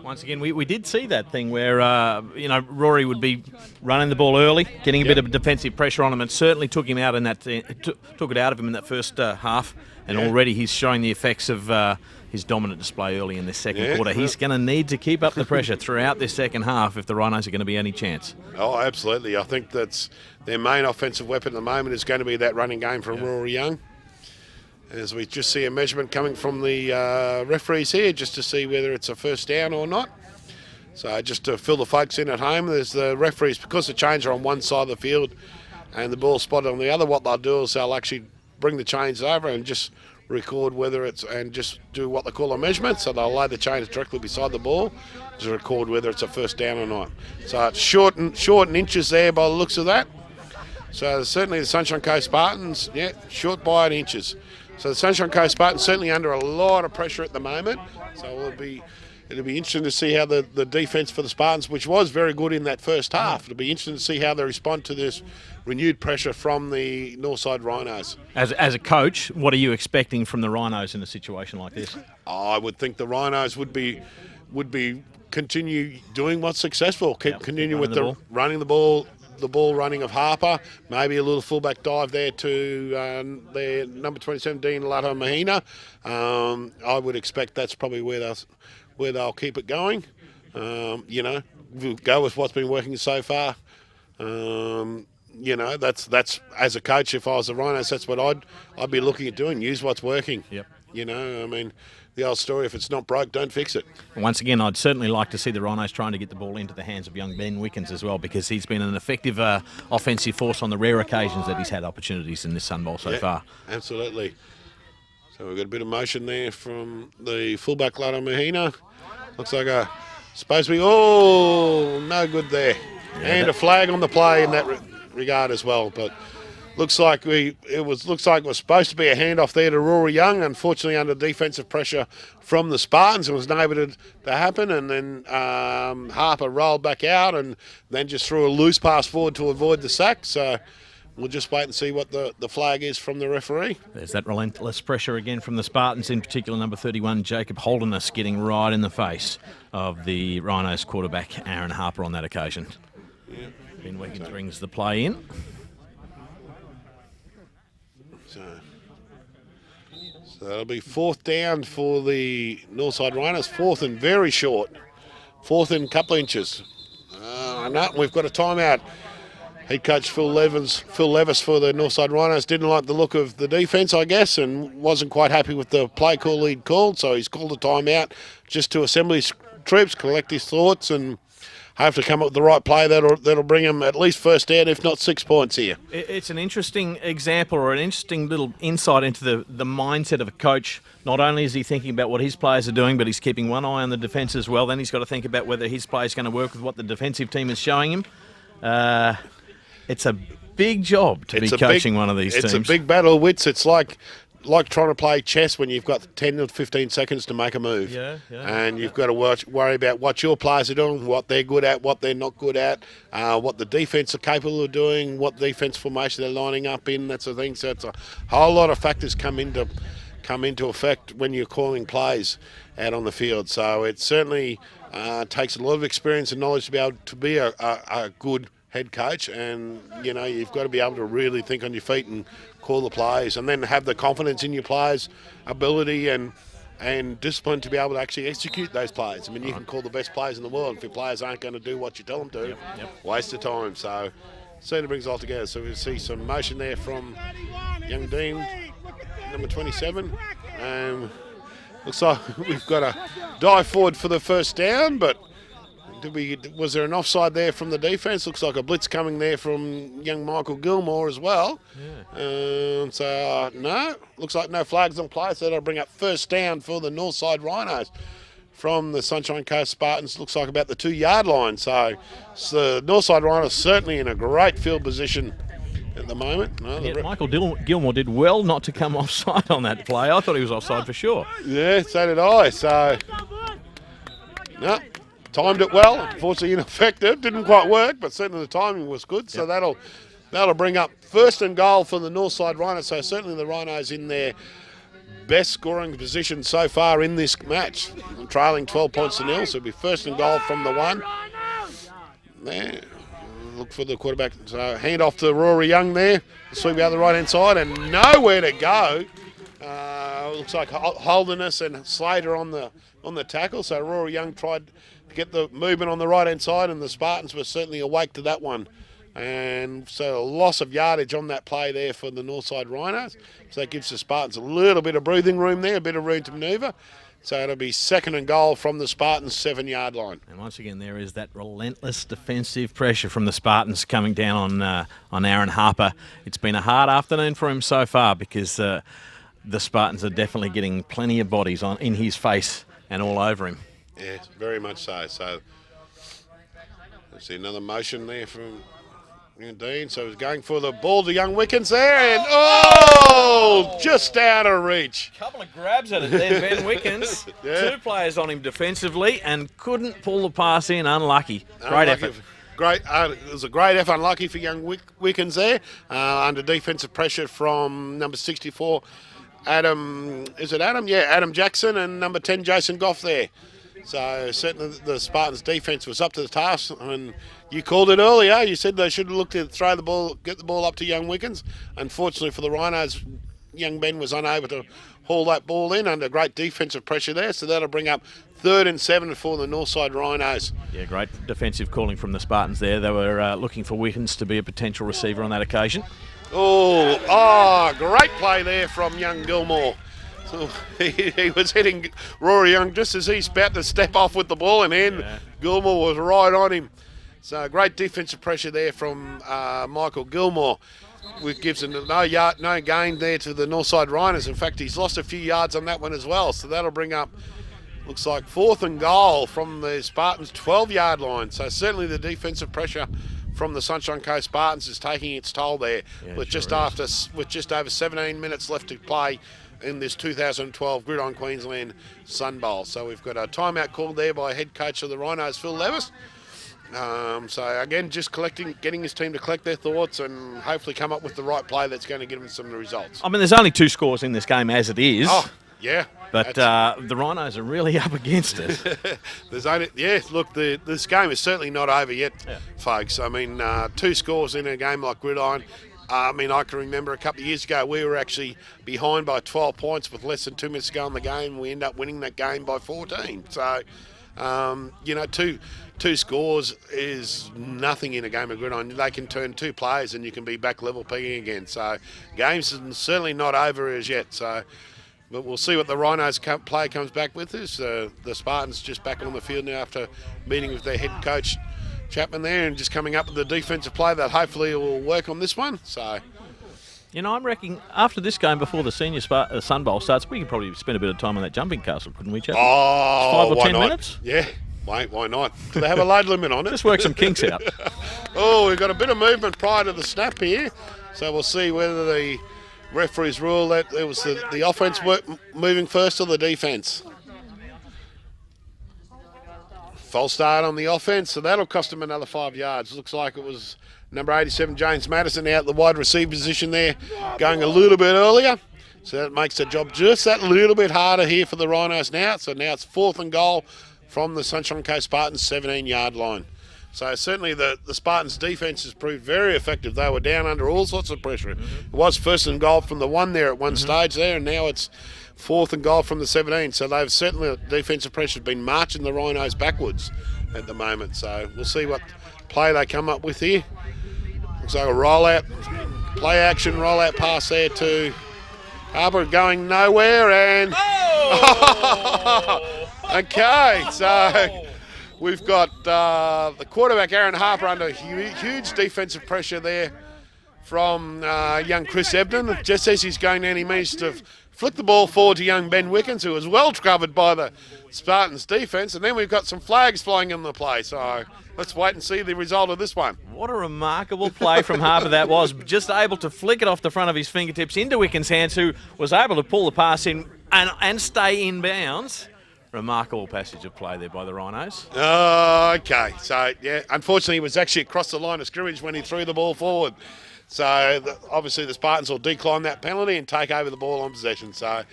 B: Once again, we did see that thing where, Rory would be running the ball early, getting a bit of defensive pressure on him, and certainly took him out in that, took it out of him in that first half. And already he's showing the effects of his dominant display early in this second quarter. He's going to need to keep up the pressure throughout this second half if the Rhinos are going to be any chance.
A: Oh, absolutely. I think that's their main offensive weapon at the moment is going to be that running game from Rory Young. As we just see a measurement coming from the referees here, just to see whether it's a first down or not. So just to fill the folks in at home, there's the referees, because the chains are on one side of the field and the ball's spotted on the other, what they'll do is they'll actually bring the chains over and just record whether it's, and just do what they call a measurement. So they'll lay the chains directly beside the ball to record whether it's a first down or not. So it's short and inches there by the looks of that. So certainly the Sunshine Coast Spartans, short by in inches. So the Sunshine Coast Spartans certainly under a lot of pressure at the moment. So it'll be interesting to see how the defence for the Spartans, which was very good in that first half, it'll be interesting to see how they respond to this renewed pressure from the Northside Rhinos.
B: As a coach, what are you expecting from the Rhinos in a situation like this?
A: I would think the Rhinos would be continue doing what's successful, continue with the running the ball. The ball running of Harper, maybe a little fullback dive there to their number 27, Dean Lata Mahina. I would expect that's probably where they'll keep it going. We'll go with what's been working so far. That's as a coach, if I was the Rhinos, that's what I'd be looking at doing. Use what's working.
B: Yep.
A: The old story, if it's not broke, don't fix it.
B: Once again, I'd certainly like to see the Rhinos trying to get the ball into the hands of young Ben Wickens as well, because he's been an effective offensive force on the rare occasions that he's had opportunities in this Sunbowl so far. Absolutely.
A: So we've got a bit of motion there from the fullback, Lata Mahina. Looks like supposed to be, no good there. And a flag on the play in that regard as well, but looks like it was supposed to be a handoff there to Rory Young. Unfortunately, under defensive pressure from the Spartans, it was able to happen. And then Harper rolled back out and then just threw a loose pass forward to avoid the sack. So we'll just wait and see what the flag is from the referee.
B: There's that relentless pressure again from the Spartans, in particular number 31, Jacob Holderness, getting right in the face of the Rhinos quarterback, Aaron Harper, on that occasion.
A: Yeah.
B: Ben Wiggins brings the play in.
A: So that'll be fourth down for the Northside Rhinos. Fourth and very short. Fourth and a couple of inches. We've got a timeout. Head coach Phil Levis for the Northside Rhinos didn't like the look of the defence, I guess, and wasn't quite happy with the play call he'd called. So he's called a timeout just to assemble his troops, collect his thoughts, and have to come up with the right play that'll bring him at least first down, if not 6 points here.
B: It's an interesting example, or an interesting little insight into the mindset of a coach. Not only is he thinking about what his players are doing, but he's keeping one eye on the defence as well. Then he's got to think about whether his play is going to work with what the defensive team is showing him. It's a big job to be coaching one of these teams.
A: It's a big battle of wits. It's like trying to play chess when you've got 10 or 15 seconds to make a move. And you've got to worry about what your players are doing, what they're good at, what they're not good at, what the defence are capable of doing, what defence formation they're lining up in, that sort of thing. So it's a whole lot of factors come into effect when you're calling plays out on the field. So it certainly takes a lot of experience and knowledge to be able to be a good head coach, and you've got to be able to really think on your feet and call the plays, and then have the confidence in your players' ability and discipline to be able to actually execute those plays. I mean, you can call the best players in the world. If your players aren't going to do what you tell them to, waste of time. So certainly brings it all together. So we see some motion there from young Dean, number 27. Looks like we've got a dive forward for the first down, but Was there an offside there from the defence? Looks like a blitz coming there from young Michael Gilmore as well. No, looks like no flags on play, so that'll bring up first down for the Northside Rhinos from the Sunshine Coast Spartans. Looks like about the 2-yard line. So the Northside Rhinos certainly in a great field position at the moment. No,
B: Michael Gilmore did well not to come offside on that play. I thought he was offside for sure.
A: Yeah, so did I. So, no, timed it well. Unfortunately ineffective. Didn't quite work, but certainly the timing was good. So that'll bring up first and goal for the Northside Rhinos. So certainly the Rhinos in their best scoring position so far in this match, trailing 12 points to nil. So it'll be first and goal from the 1. There. Look for the quarterback. So hand off to Rory Young there. Sweep out the right hand side and nowhere to go. Looks like Holderness and Slater on the tackle. So Rory Young tried to get the movement on the right hand side, and the Spartans were certainly awake to that one. And so a loss of yardage on that play there for the Northside Rhinos. So that gives the Spartans a little bit of breathing room there, a bit of room to manoeuvre. So it'll be second and goal from the Spartans' 7-yard line.
B: And once again, there is that relentless defensive pressure from the Spartans coming down on Aaron Harper. It's been a hard afternoon for him so far because the Spartans are definitely getting plenty of bodies in his face and all over him.
A: Yes, very much so. So let's see another motion there from Dean. So he's going for the ball to young Wickens there, and just out of reach.
B: Couple of grabs at it there, Ben Wickens.
A: Yeah.
B: 2 players on him defensively and couldn't pull the pass in. Unlucky. Great effort.
A: Great. It was a great effort. Unlucky for young Wickens there, under defensive pressure from number 64, Adam. Is it Adam? Yeah, Adam Jackson, and number 10, Jason Goff there. So certainly the Spartans' defence was up to the task, and you called it earlier. You said they should have looked to throw the ball, get the ball up to young Wickens. Unfortunately for the Rhinos, young Ben was unable to haul that ball in under great defensive pressure there. So that'll bring up 3rd and 7 for the Northside Rhinos.
B: Yeah, great defensive calling from the Spartans there. They were looking for Wickens to be a potential receiver on that occasion.
A: Great play there from young Gilmore. So he was hitting Rory Young just as he's about to step off with the ball in hand. Yeah. Gilmore was right on him. So great defensive pressure there from Michael Gilmore, which gives him no gain there to the Northside Rhinos. In fact, he's lost a few yards on that one as well. So that'll bring up, looks like 4th and goal from the Spartans' 12-yard line. So certainly the defensive pressure from the Sunshine Coast Spartans is taking its toll there. With just over 17 minutes left to play in this 2012 Gridiron Queensland Sunbowl. So we've got a timeout called there by head coach of the Rhinos, Phil Levis. So again, just getting his team to collect their thoughts and hopefully come up with the right play that's going to give them some results.
B: I mean, there's only 2 scores in this game as it is.
A: Oh, yeah.
B: But the Rhinos are really up against it.
A: This game is certainly not over yet, folks. I mean, 2 scores in a game like Gridiron. I can remember a couple of years ago we were actually behind by 12 points with less than 2 minutes to go in the game. We ended up winning that game by 14. So, 2 scores is nothing in a game of Gridiron. They can turn 2 players and you can be back level pegging again. So, game's certainly not over as yet. So, but we'll see what the Rhinos play comes back with us. The Spartans just back on the field now after meeting with their head coach Chapman there and just coming up with the defensive play that hopefully will work on this one. So,
B: I'm reckoning after this game, before the senior Sunbowl starts, we can probably spend a bit of time on that jumping castle, couldn't we, Chapman? 5 or 10 minutes?
A: Yeah, mate, why not? Do they have a load limit on it?
B: Just work some kinks out.
A: We've got a bit of movement prior to the snap here, so we'll see whether the referees rule that it was the offense moving first or the defense. False start on the offense, so that'll cost them another 5 yards. Looks like it was number 87, James Madison, out the wide receiver position there, going a little bit earlier. So that makes the job just that little bit harder here for the Rhinos now. So now it's 4th and goal from the Sunshine Coast Spartans' 17-yard line. So certainly the Spartans' defence has proved very effective. They were down under all sorts of pressure. It was 1st and goal from the 1 there at one stage there, and now it's 4th and goal from the 17. So they've certainly, defensive pressure has been marching the Rhinos backwards at the moment. So we'll see what play they come up with here. Looks like a rollout, play action, rollout pass there to Harper, going nowhere, and okay, so we've got the quarterback, Aaron Harper, under huge defensive pressure there from young Chris Ebden. Just as he's going down, he managed to flick the ball forward to young Ben Wickens, who was well covered by the Spartans defence. And then we've got some flags flying in the play. So let's wait and see the result of this one.
B: What a remarkable play from Harper that was. Just able to flick it off the front of his fingertips into Wickens' hands, who was able to pull the pass in and stay in bounds. Remarkable passage of play there by the Rhinos.
A: Okay, so yeah, unfortunately he was actually across the line of scrimmage when he threw the ball forward. So obviously the Spartans will decline that penalty and take over the ball on possession. So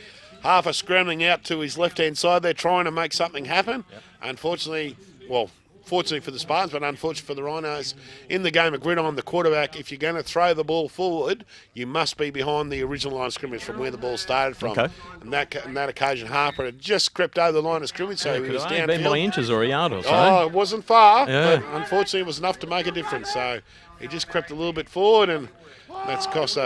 A: Harper scrambling out to his left-hand side there, trying to make something happen. Yep. Unfortunately, well, fortunately for the Spartans, but unfortunately for the Rhinos, in the game of Gridiron, the quarterback, if you're going to throw the ball forward, you must be behind the original line of scrimmage from where the ball started from.
B: Okay.
A: And that occasion, Harper had just crept over the line of scrimmage, so he was downfield.
B: Been by inches or a yard or so.
A: Oh, it wasn't far, but unfortunately it was enough to make a difference. So he just crept a little bit forward, and that's cost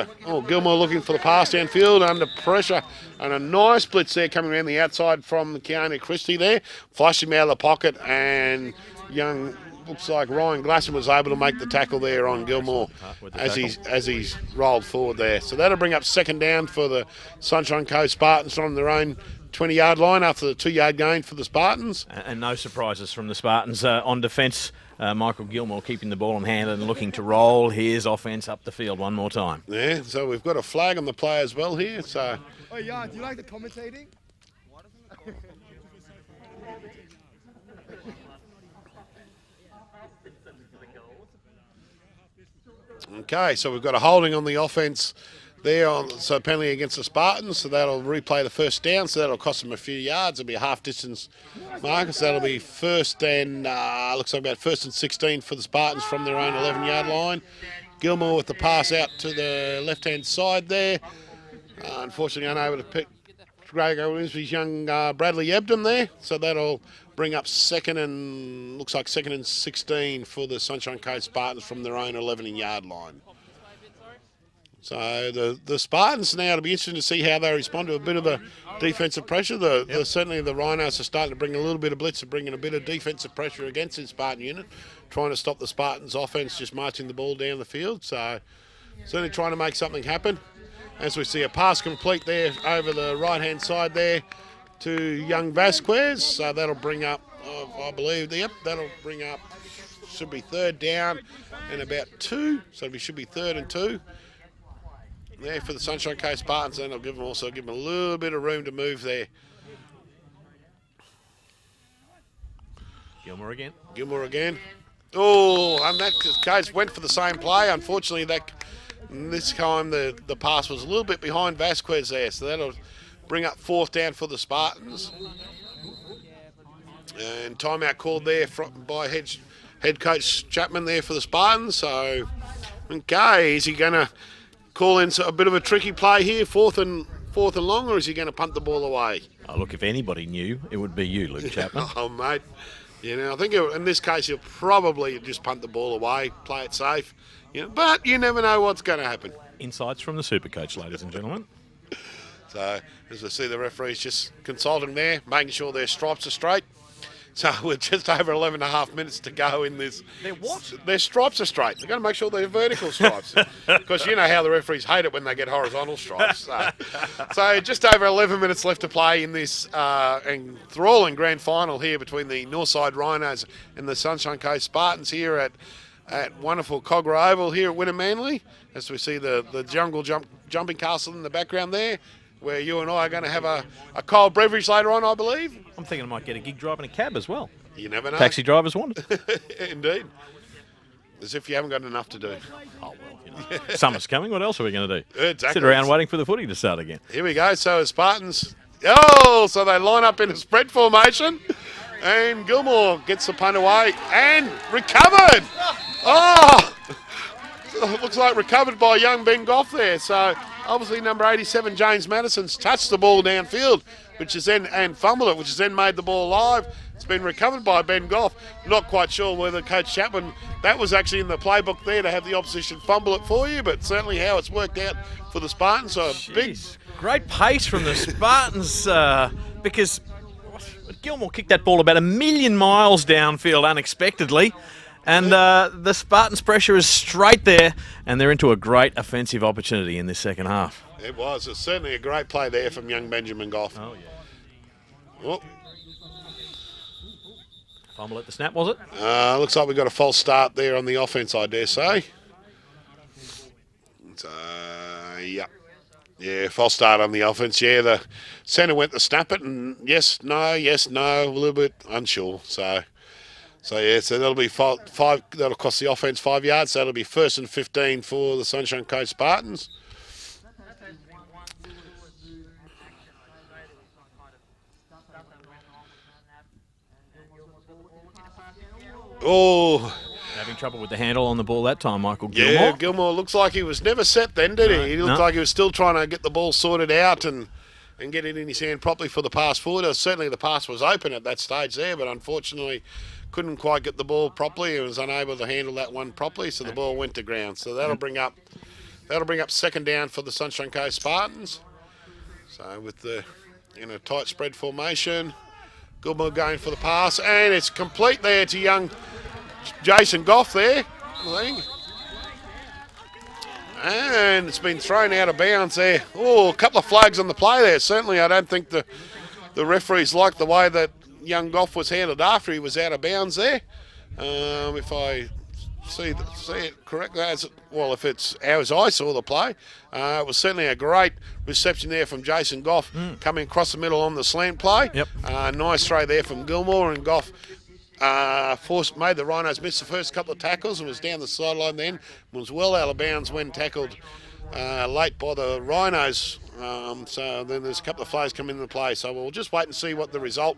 A: Gilmore looking for the pass downfield under pressure, and a nice blitz there coming around the outside from Keanu Christie there. Flushed him out of the pocket, and young, looks like Ryan Glasson was able to make the tackle there on Gilmore as he's rolled forward there. So that'll bring up second down for the Sunshine Coast Spartans from their own 20-yard line after the 2-yard gain for the Spartans.
B: And no surprises from the Spartans on defence. Michael Gilmore keeping the ball in hand and looking to roll his offence up the field one more time.
A: Yeah, so we've got a flag on the play as well here. So.
D: Oh yeah, do you like the commentating?
A: Okay, so we've got a holding on the offence there, so penalty against the Spartans, so that'll replay the first down, so that'll cost them a few yards. It'll be a half-distance marker, so that'll be first and, looks like about first and 16 for the Spartans from their own 11-yard line. Gilmore with the pass out to the left-hand side there. Unfortunately unable to pick Gregor Winsby's young Bradley Ebden there, so that'll bring up second and 16 for the Sunshine Coast Spartans from their own 11-yard line. So the Spartans now, it'll be interesting to see how they respond to a bit of the defensive pressure. Certainly the Rhinos are starting to bring a little bit of blitz and bringing a bit of defensive pressure against the Spartan unit, trying to stop the Spartans' offense just marching the ball down the field. So certainly trying to make something happen. As we see a pass complete there over the right-hand side there to young Vasquez. So that'll bring up, I believe, that'll bring up, should be third down and about 2. So it should be 3rd and 2. There for the Sunshine Coast Spartans, and I'll give them a little bit of room to move there.
B: Gilmore again.
A: Oh, and that case went for the same play. Unfortunately, this time the pass was a little bit behind Vasquez there, so that'll bring up 4th down for the Spartans. And timeout called there by head coach Chapman there for the Spartans. So, okay, is he going to call in a bit of a tricky play here, fourth and long, or is he going to punt the ball away?
B: Oh, look, if anybody knew, it would be you, Luke Chapman.
A: Oh, mate. I think in this case he'll probably just punt the ball away, play it safe. But you never know what's going to happen.
B: Insights from the Supercoach, ladies and gentlemen.
A: So, as we see the referees just consulting there, making sure their stripes are straight. So we're just over 11 and a half minutes to go in this.
B: Their what?
A: Their stripes are straight. They've got to make sure they're vertical stripes. Because you know how the referees hate it when they get horizontal stripes. So just over 11 minutes left to play in this enthralling grand final here between the Northside Rhinos and the Sunshine Coast Spartans here at wonderful Cogra Oval here at Wynnum Manly. As we see the jungle jumping castle in the background there, where you and I are going to have a cold beverage later on, I believe.
B: I'm thinking I might get a gig driving a cab as well.
A: You never know.
B: Taxi drivers want it.
A: Indeed. As if you haven't got enough to do.
B: Oh, well, Summer's coming. What else are we going to do?
A: Exactly.
B: Sit around waiting for the footy to start again.
A: Here we go. So Spartans. Oh, so they line up in a spread formation. And Gilmore gets the punt away and recovered. Oh! Looks like recovered by young Ben Goff there. So obviously number 87, James Madison's touched the ball downfield, and fumbled it, which has then made the ball live. It's been recovered by Ben Goff. Not quite sure whether Coach Chapman, that was actually in the playbook there to have the opposition fumble it for you, but certainly how it's worked out for the Spartans. So
B: great pace from the Spartans because Gilmore kicked that ball about 1,000,000 miles downfield unexpectedly. And the Spartans' pressure is straight there, and they're into a great offensive opportunity in this second half.
A: It was. It's certainly a great play there from young Benjamin Goff.
B: Oh, yeah.
A: Oh,
B: Fumble at the snap, was it?
A: looks like we've got a false start there on the offense, I dare say. Yeah. Yeah, false start on the offense. Yeah, the centre went to snap it, and yes, no, a little bit unsure. So yeah, so that'll be five. That'll cost the offense 5 yards. So that'll be 1st and 15 for the Sunshine Coast Spartans. Oh,
B: Having trouble with the handle on the ball that time, Michael Gilmore.
A: yeah, Gilmore looks like he was never set then, did he? He looked
B: No.
A: like he was still trying to get the ball sorted out and get it in his hand properly for the pass forward. Certainly the pass was open at that stage there, but unfortunately couldn't quite get the ball properly. He was unable to handle that one properly, so the ball went to ground. So that'll bring up second down for the Sunshine Coast Spartans. So with the in a tight spread formation, Gilmore going for the pass, and it's complete there to young Jason Goff there, I think. And it's been thrown out of bounds there. Oh, a couple of flags on the play there. Certainly I don't think the referees liked the way that young Goff was handled after he was out of bounds there. If I see it correctly, if it's as I saw the play, it was certainly a great reception there from Jason Goff coming across the middle on the slant play.
B: Yep.
A: Nice throw there from Gilmore, and Goff made the Rhinos miss the first couple of tackles and was down the sideline then. Was well out of bounds when tackled late by the Rhinos. So then there's a couple of flags come into play. So we'll just wait and see what the result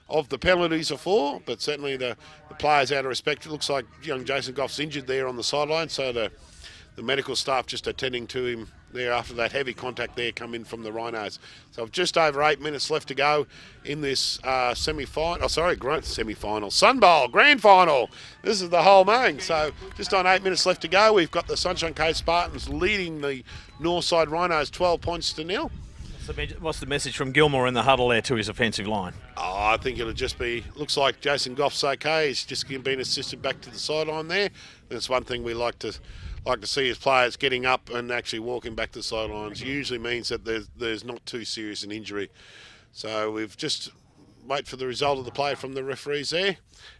A: of the penalties are for. But certainly the players out of respect. It looks like young Jason Goff's injured there on the sideline. So the medical staff just attending to him there after that heavy contact there come in from the Rhinos. So just over 8 minutes left to go in this semi-final. Sunbowl, grand final. This is the whole main. So just on 8 minutes left to go, we've got the Sunshine Coast Spartans leading the Northside Rhinos 12 points to 0.
B: What's the message from Gilmore in the huddle there to his offensive line?
A: Oh, I think it'll just be, looks like Jason Goff's okay. He's just been assisted back to the sideline there. That's one thing we like to see his players getting up and actually walking back to the sidelines. Usually means that there's not too serious an injury. So we've just wait for the result of the play from the referees there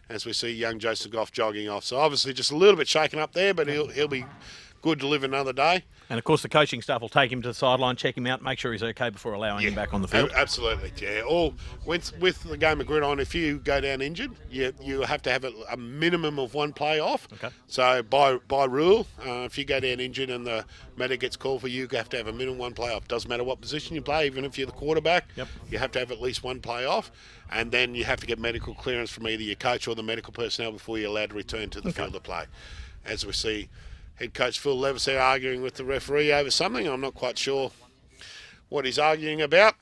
A: as we see young Jason Goff jogging off. So obviously just a little bit shaken up there, but he'll be good to live another day.
B: And of course the coaching staff will take him to the sideline, check him out, make sure he's okay before allowing him back on the field.
A: Absolutely, yeah. Or with the game of Gridiron, if you go down injured, you have to have a minimum of one play off.
B: Okay.
A: So by rule, if you go down injured and the medic gets called for you have to have a minimum one play off. Doesn't matter what position you play, even if you're the quarterback, you have to have at least one play off. And then you have to get medical clearance from either your coach or the medical personnel before you're allowed to return to the field of play. As we see head coach Phil Levis there arguing with the referee over something. I'm not quite sure what he's arguing about.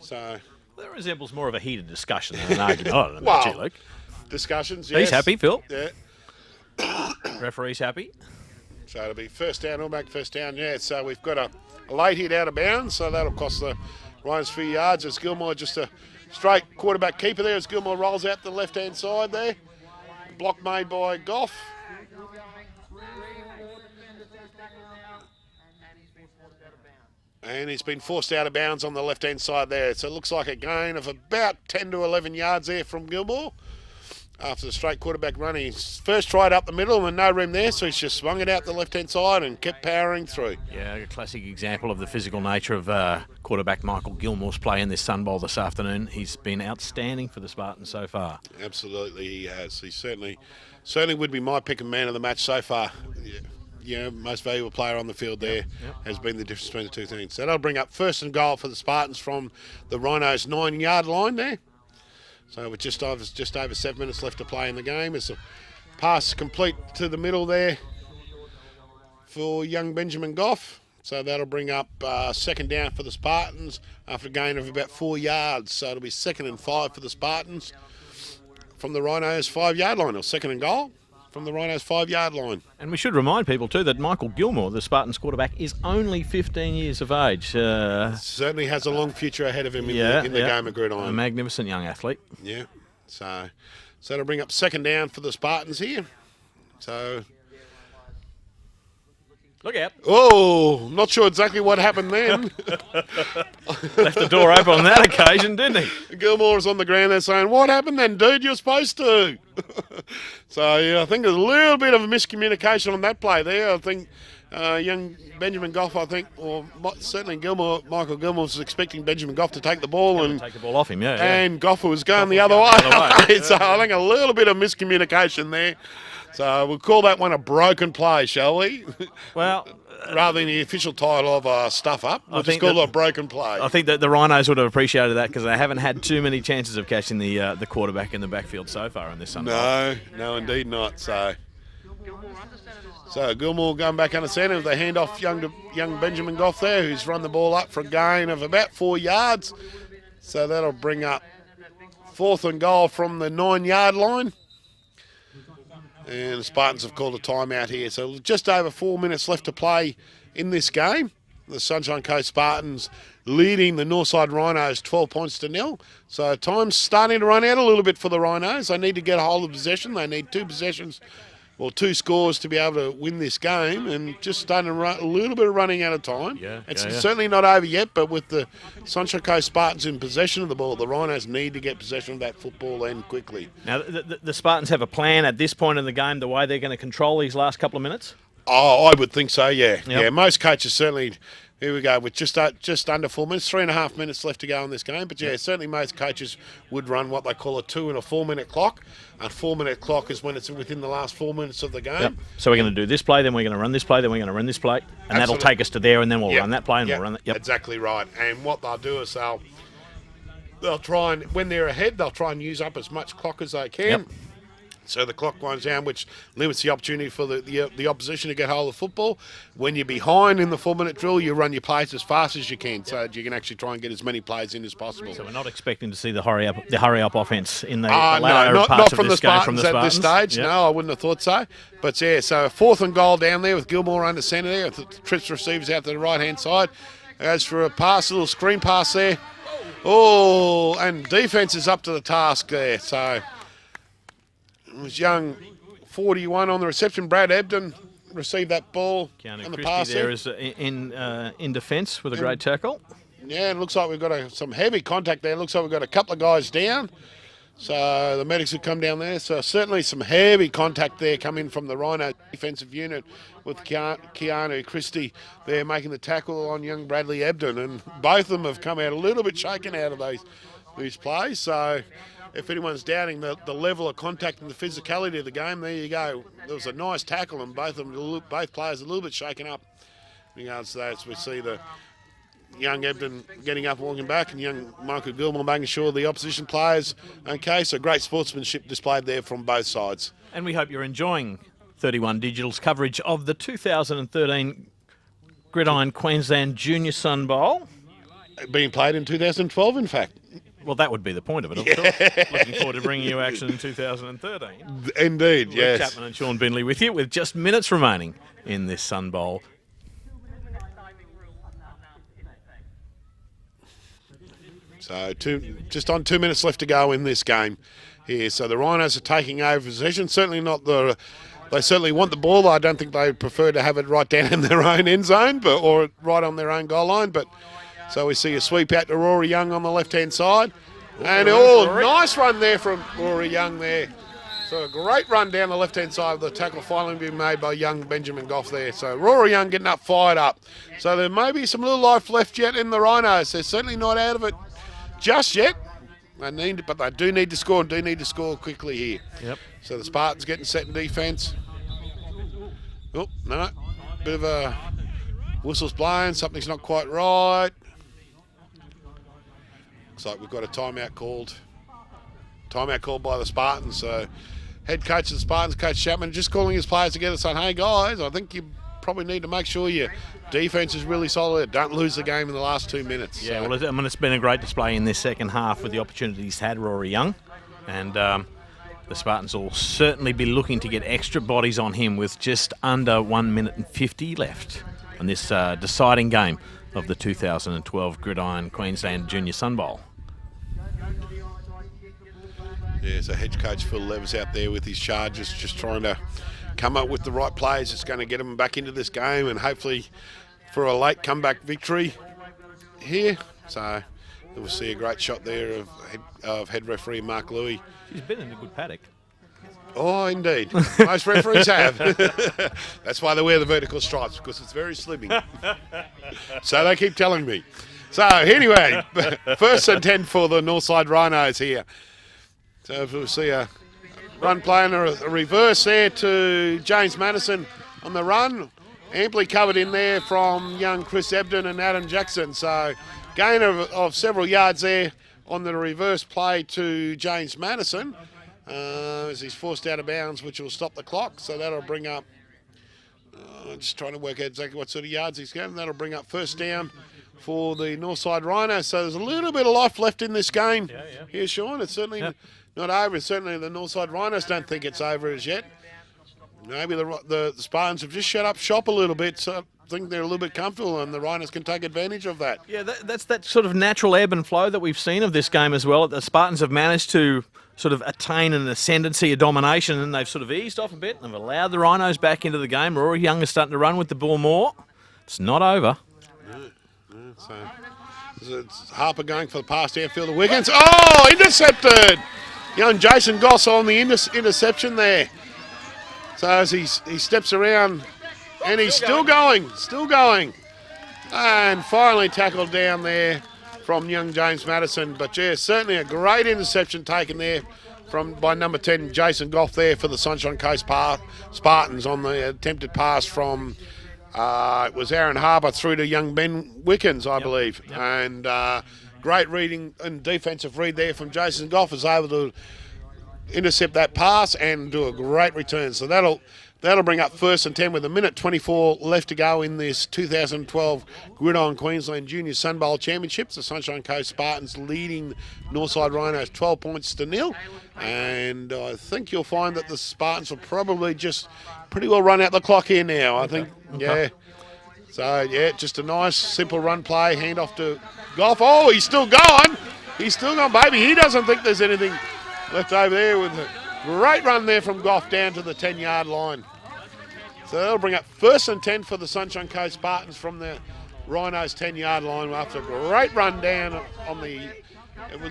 A: So
B: that resembles more of a heated discussion than an argument. I don't know about you, Luke.
A: Discussions, yes.
B: He's happy, Phil.
A: Yeah.
B: Referee's happy.
A: So it'll be first down, Allback first down, yeah. So we've got a late hit out of bounds, so that'll cost the Rhinos 3 yards. As Gilmore just a straight quarterback keeper there as Gilmore rolls out the left-hand side there. Block made by Goff. And he's been forced out of bounds on the left-hand side there. So it looks like a gain of about 10 to 11 yards there from Gilmore. After the straight quarterback run, he's first tried up the middle and no room there, so he's just swung it out the left-hand side and kept powering through.
B: Yeah, a classic example of the physical nature of quarterback Michael Gilmore's play in this Sunbowl this afternoon. He's been outstanding for the Spartans so far.
A: Absolutely, he has. He certainly would be my pick and man of the match so far. Yeah, most valuable player on the field there has been the difference between the two teams. So that'll bring up first and goal for the Spartans from the Rhinos 9-yard line there. So with just over 7 minutes left to play in the game. It's a pass complete to the middle there for young Benjamin Goff. So that'll bring up second down for the Spartans after a gain of about 4 yards. So it'll be 2nd and 5 for the Spartans from the Rhinos 5-yard line, or second and goal from the Rhinos 5-yard line.
B: And we should remind people too that Michael Gilmore, the Spartans quarterback, is only 15 years of age.
A: Certainly has a long future ahead of him in the game of Gridiron.
B: A magnificent young athlete.
A: Yeah. So that'll bring up second down for the Spartans here. So.
B: Look out.
A: Oh, not sure exactly what happened then.
B: Left the door open on that occasion, didn't he?
A: Gilmore was on the ground there saying, "What happened then, dude? You're supposed to." So, yeah, I think there's a little bit of a miscommunication on that play there. I think young Benjamin Goff, certainly Michael Gilmore was expecting Benjamin Goff to take the ball and
B: take the ball off him,
A: and Goff was going the other way. So I think a little bit of miscommunication there. So we'll call that one a broken play, shall we?
B: Well,
A: rather than the official title of stuff up, we'll just call it a broken play.
B: I think that the Rhinos would have appreciated that because they haven't had too many chances of catching the quarterback in the backfield so far in this Sunday.
A: No, indeed not. So Gilmore going back under centre with the handoff young Benjamin Goff there, who's run the ball up for a gain of about 4 yards. So that'll bring up 4th and goal from the 9-yard line. And the Spartans have called a timeout here. So just over 4 minutes left to play in this game. The Sunshine Coast Spartans leading the Northside Rhinos 12 points to 0. So time's starting to run out a little bit for the Rhinos. They need to get a hold of possession. They need 2 possessions or 2 scores to be able to win this game, and just starting to run a little bit of running out of time. It's certainly not over yet, but with the Sunshine Coast Spartans in possession of the ball, the Rhinos need to get possession of that football and quickly.
B: Now, the Spartans have a plan at this point in the game, the way they're going to control these last couple of minutes?
A: Oh, I would think so, yeah.
B: Yep.
A: Yeah, most coaches certainly. Here we go, with just under 4 minutes, 3.5 minutes left to go in this game. But yeah, certainly most coaches would run what they call a 2 and a 4 minute clock. A 4 minute clock is when it's within the last 4 minutes of the game.
B: Yep. So we're going to do this play, then we're going to run this play, then we're going to run this play, and that'll take us to there, and then we'll run that play, and we'll run that. Yep.
A: Exactly right. And what they'll do is they'll try and, when they're ahead, they'll try and use up as much clock as they can.
B: Yep.
A: So the clock winds down, which limits the opportunity for the opposition to get hold of the football. When you're behind in the 4 minute drill, you run your plays as fast as you can, so you can actually try and get as many plays in as possible.
B: So we're not expecting to see the hurry up offense in the
A: latter
B: parts
A: not
B: of
A: from
B: this game from the Spartans
A: at this stage.
B: Yep.
A: No, I wouldn't have thought so. But yeah, so 4th and goal down there with Gilmore under centre there. Trips receivers out to the right hand side. Goes for a pass, a little screen pass there. Oh, and defence is up to the task there. So it was young 41 on the reception. Brad Ebden received that ball
B: Keanu
A: on the
B: Christie
A: pass
B: there is in defence with a great tackle.
A: Yeah, it looks like we've got some heavy contact there. It looks like we've got a couple of guys down. So the medics have come down there. So certainly some heavy contact there coming from the Rhino defensive unit with Keanu Christie there making the tackle on young Bradley Ebden. And both of them have come out a little bit shaken out of these plays. So if anyone's doubting the level of contact and the physicality of the game, there you go. There was a nice tackle, and both players a little bit shaken up. In regards to that, as we see the young Ebden getting up and walking back, and young Michael Gilmore making sure the opposition players okay. So great sportsmanship displayed there from both sides.
B: And we hope you're enjoying 31 Digital's coverage of the 2013 Gridiron Queensland Junior Sunbowl.
A: Being played in 2012, in fact.
B: Well, that would be the point of it, of course. Looking forward to bringing you action in 2013.
A: Indeed,
B: Luke
A: yes.
B: Chapman and Sean Bindley with you, with just minutes remaining in this Sunbowl.
A: So just on 2 minutes left to go in this game here. So the Rhinos are taking over possession. Certainly not they certainly want the ball. I don't think they prefer to have it right down in their own end zone, or right on their own goal line. But so we see a sweep out to Rory Young on the left-hand side. And nice run there from Rory Young there. So a great run down the left-hand side of the tackle finally being made by young Benjamin Goff there. So Rory Young getting up, fired up. So there may be some little life left yet in the Rhinos. They're certainly not out of it just yet. But they do need to score, and do need to score quickly here.
B: Yep.
A: So the Spartans getting set in defence. Oh, no. Bit of a whistle's blowing. Something's not quite right. Looks like we've got a timeout called. Timeout called by the Spartans. So head coach of the Spartans, Coach Chapman, just calling his players together saying, hey guys, I think you probably need to make sure your defence is really solid. Don't lose the game in the last 2 minutes.
B: Yeah,
A: so.
B: well, it's been a great display in this second half with the opportunities had, Rory Young. And the Spartans will certainly be looking to get extra bodies on him with just under 1 minute and 50 left on this deciding game of the 2012 Gridiron Queensland Junior Sunbowl.
A: Yeah, so head coach Phil Levis out there with his charges, just trying to come up with the right plays that's going to get them back into this game and hopefully for a late comeback victory here. So we'll see a great shot there of head referee Mark Louis.
B: He's been in a good paddock.
A: Oh, indeed. Most referees have. That's why they wear the vertical stripes, because it's very slimming. So they keep telling me. So anyway, 1st and 10 for the Northside Rhinos here. So we'll see a run play and a reverse there to James Madison on the run. Amply covered in there from young Chris Ebden and Adam Jackson. So gain of several yards there on the reverse play to James Madison as he's forced out of bounds, which will stop the clock. So that'll bring up, just trying to work out exactly what sort of yards he's going. That'll bring up 1st down for the Northside Rhinos. So there's a little bit of life left in this game here, Sean. It's certainly not over. Certainly the Northside Rhinos don't think it's over as yet. Maybe the Spartans have just shut up shop a little bit, so I think they're a little bit comfortable and the Rhinos can take advantage of that.
B: Yeah, that's that sort of natural ebb and flow that we've seen of this game as well. The Spartans have managed to sort of attain an ascendancy, a domination, and they've sort of eased off a bit and have allowed the Rhinos back into the game. Rory Young is starting to run with the ball more. It's not over.
A: So it's Harper going for the pass downfield of Wiggins. Oh, intercepted! Young Jason Goss on the interception there. So as he steps around, and he's still going. And finally tackled down there from young James Madison. But yeah, certainly a great interception taken there by number 10, Jason Goff there for the Sunshine Coast Spartans on the attempted pass from, it was Aaron Harper through to young Ben Wickens, I believe. Yep. And great reading and defensive read there from Jason Goff, is able to intercept that pass and do a great return. So that'll bring up 1st and 10 with 1:24 left to go in this 2012 Gridiron Queensland Junior Sunbowl Championships. The Sunshine Coast Spartans leading Northside Rhinos 12 points to 0. And I think you'll find that the Spartans will probably just pretty well run out the clock here now. I think, yeah. So, yeah, just a nice, simple run play, hand off to Goff. Oh, he's still going. Baby. He doesn't think there's anything left over there with a great run there from Goff down to the 10-yard line. So that'll bring up 1st and 10 for the Sunshine Coast Spartans from the Rhinos 10-yard line after a great run down on the,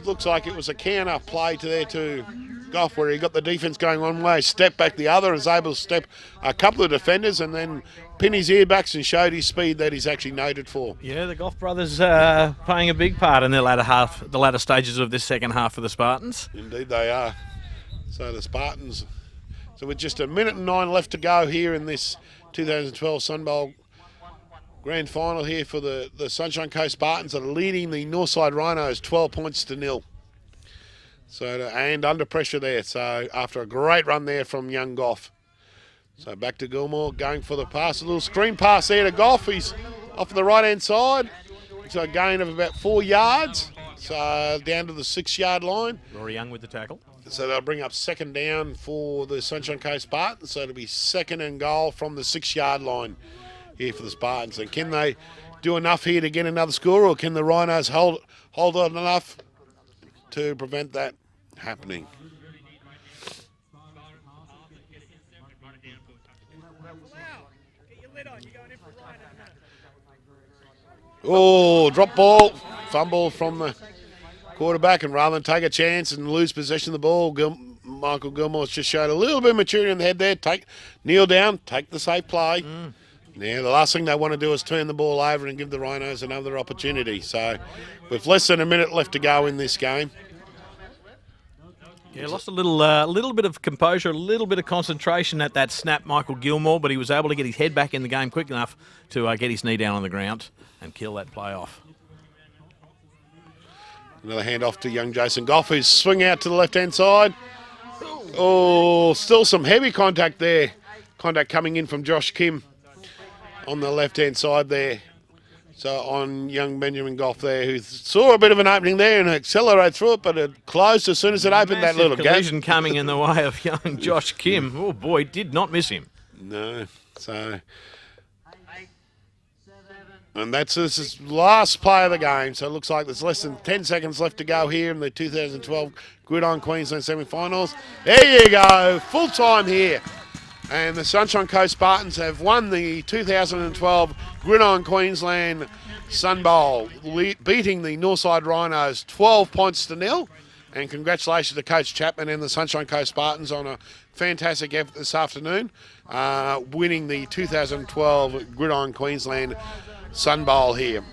A: looks like it was a counter play to Goff where he got the defence going one way, stepped back the other, and was able to step a couple of defenders and then pin his earbacks and showed his speed that he's actually noted for. Yeah,
B: the Goff brothers playing a big part in the latter stages of this second half for the Spartans.
A: Indeed they are. So the Spartans, so with just 1:09 left to go here in this 2012 Sunbowl Grand Final here for the Sunshine Coast Spartans, that are leading the Northside Rhinos 12 points to 0. So and under pressure there. So after a great run there from young Goff. So back to Gilmore going for the pass, a little screen pass there to Goff. He's off the right hand side. So a gain of about 4 yards. So down to the 6-yard line.
B: Rory Young with the tackle.
A: So they'll bring up 2nd down for the Sunshine Coast Spartans. So it'll be 2nd and goal from the 6-yard line here for the Spartans. And can they do enough here to get another score, or can the Rhinos hold on enough to prevent that happening? Oh, drop ball, fumble from the quarterback, and rather than take a chance and lose possession of the ball, Michael Gilmore's just showed a little bit of maturity in the head there. Kneel down, take the safe play. Now, the last thing they want to do is turn the ball over and give the Rhinos another opportunity. So, with less than a minute left to go in this game.
B: Yeah, lost a little bit of composure, a little bit of concentration at that snap, Michael Gilmore, but he was able to get his head back in the game quick enough to get his knee down on the ground and kill that play off.
A: Another handoff to young Jason Goff, who's swing out to the left-hand side. Oh, still some heavy contact there. Contact coming in from Josh Kim on the left-hand side there. So on young Benjamin Goff there, who saw a bit of an opening there and accelerated through it, but it closed as soon as it opened that little gap.
B: Collision coming in the way of young Josh Kim. Oh boy, did not miss him.
A: No, so... And that's his last play of the game. So it looks like there's less than 10 seconds left to go here in the 2012 Gridiron Queensland semi-finals. There you go, full time here. And the Sunshine Coast Spartans have won the 2012 Gridiron Queensland Sunbowl, beating the Northside Rhinos 12 points to 0. And congratulations to Coach Chapman and the Sunshine Coast Spartans on a fantastic effort this afternoon, winning the 2012 Gridiron Queensland Sunbowl here.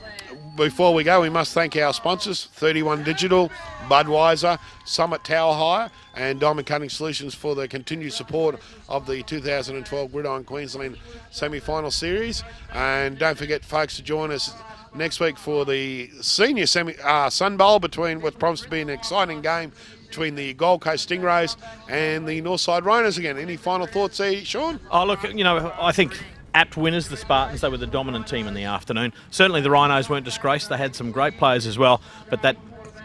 A: Before we go, we must thank our sponsors, 31 Digital, Budweiser, Summit Tower Hire and Diamond Cutting Solutions for the continued support of the 2012 Gridiron Queensland semi-final series. And don't forget, folks, to join us next week for the senior Sun Bowl, between what promised to be an exciting game between the Gold Coast Stingrays and the Northside Rhinos again. Any final thoughts there, Sean?
B: Oh, look, I think apt winners, the Spartans. They were the dominant team in the afternoon. Certainly the Rhinos weren't disgraced. They had some great players as well, but that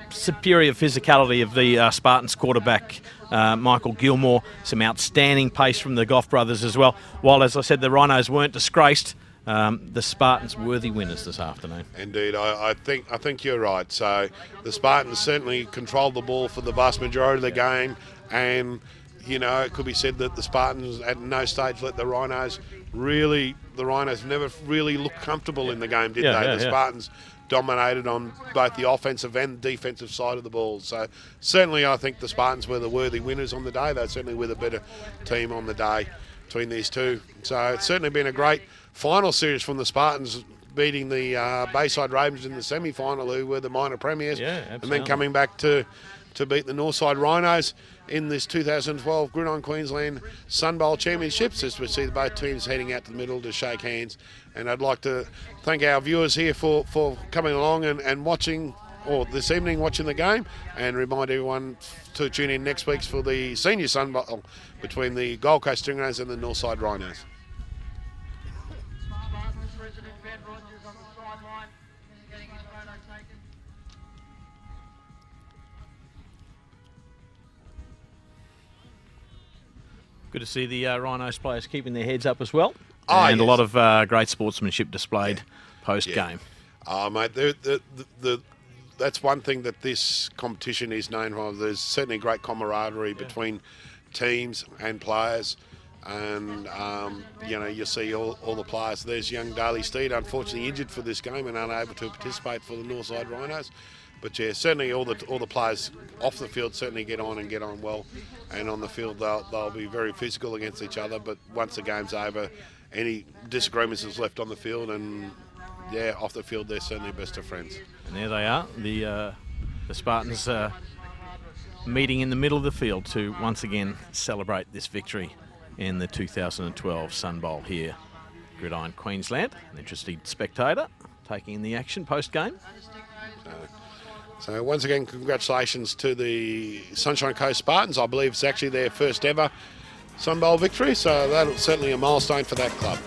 B: superior physicality of the Spartans quarterback, Michael Gilmore, some outstanding pace from the Goff brothers as well. While, as I said, the Rhinos weren't disgraced, the Spartans worthy winners this afternoon.
A: Indeed, I think you're right. So the Spartans certainly controlled the ball for the vast majority of the game, and it could be said that the Spartans at no stage let the Rhinos never really looked comfortable in the game, did they? The Spartans dominated on both the offensive and defensive side of the ball. So certainly I think the Spartans were the worthy winners on the day. They certainly were the better team on the day between these two. So it's certainly been a great final series from the Spartans, beating the Bayside Ravens in the semi-final, who were the minor premiers, and then coming back to beat the Northside Rhinos in this 2012 Gridiron Queensland Sunbowl Championships, as we see both teams heading out to the middle to shake hands. And I'd like to thank our viewers here for coming along and watching, or this evening watching the game, and remind everyone to tune in next week for the senior Sunbowl between the Gold Coast Stingrays and the Northside Rhinos.
C: Spartans President Ben Rogers on the sideline, getting his photo taken.
B: Good to see the Rhinos players keeping their heads up as well.
A: And
B: a lot of great sportsmanship displayed post-game.
A: Mate, that's one thing that this competition is known for. There's certainly great camaraderie between teams and players. And, you see all the players. There's young Daly Steed, unfortunately injured for this game and unable to participate for the Northside Rhinos. But yeah, certainly all the players off the field certainly get on well, and on the field they'll be very physical against each other. But once the game's over, any disagreements is left on the field, and off the field they're certainly best of friends.
B: And there they are, the Spartans meeting in the middle of the field to once again celebrate this victory in the 2012 Sunbowl here, Gridiron Queensland. An interested spectator taking in the action post-game.
A: So once again, congratulations to the Sunshine Coast Spartans. I believe it's actually their first ever Sunbowl victory, so that's certainly a milestone for that club.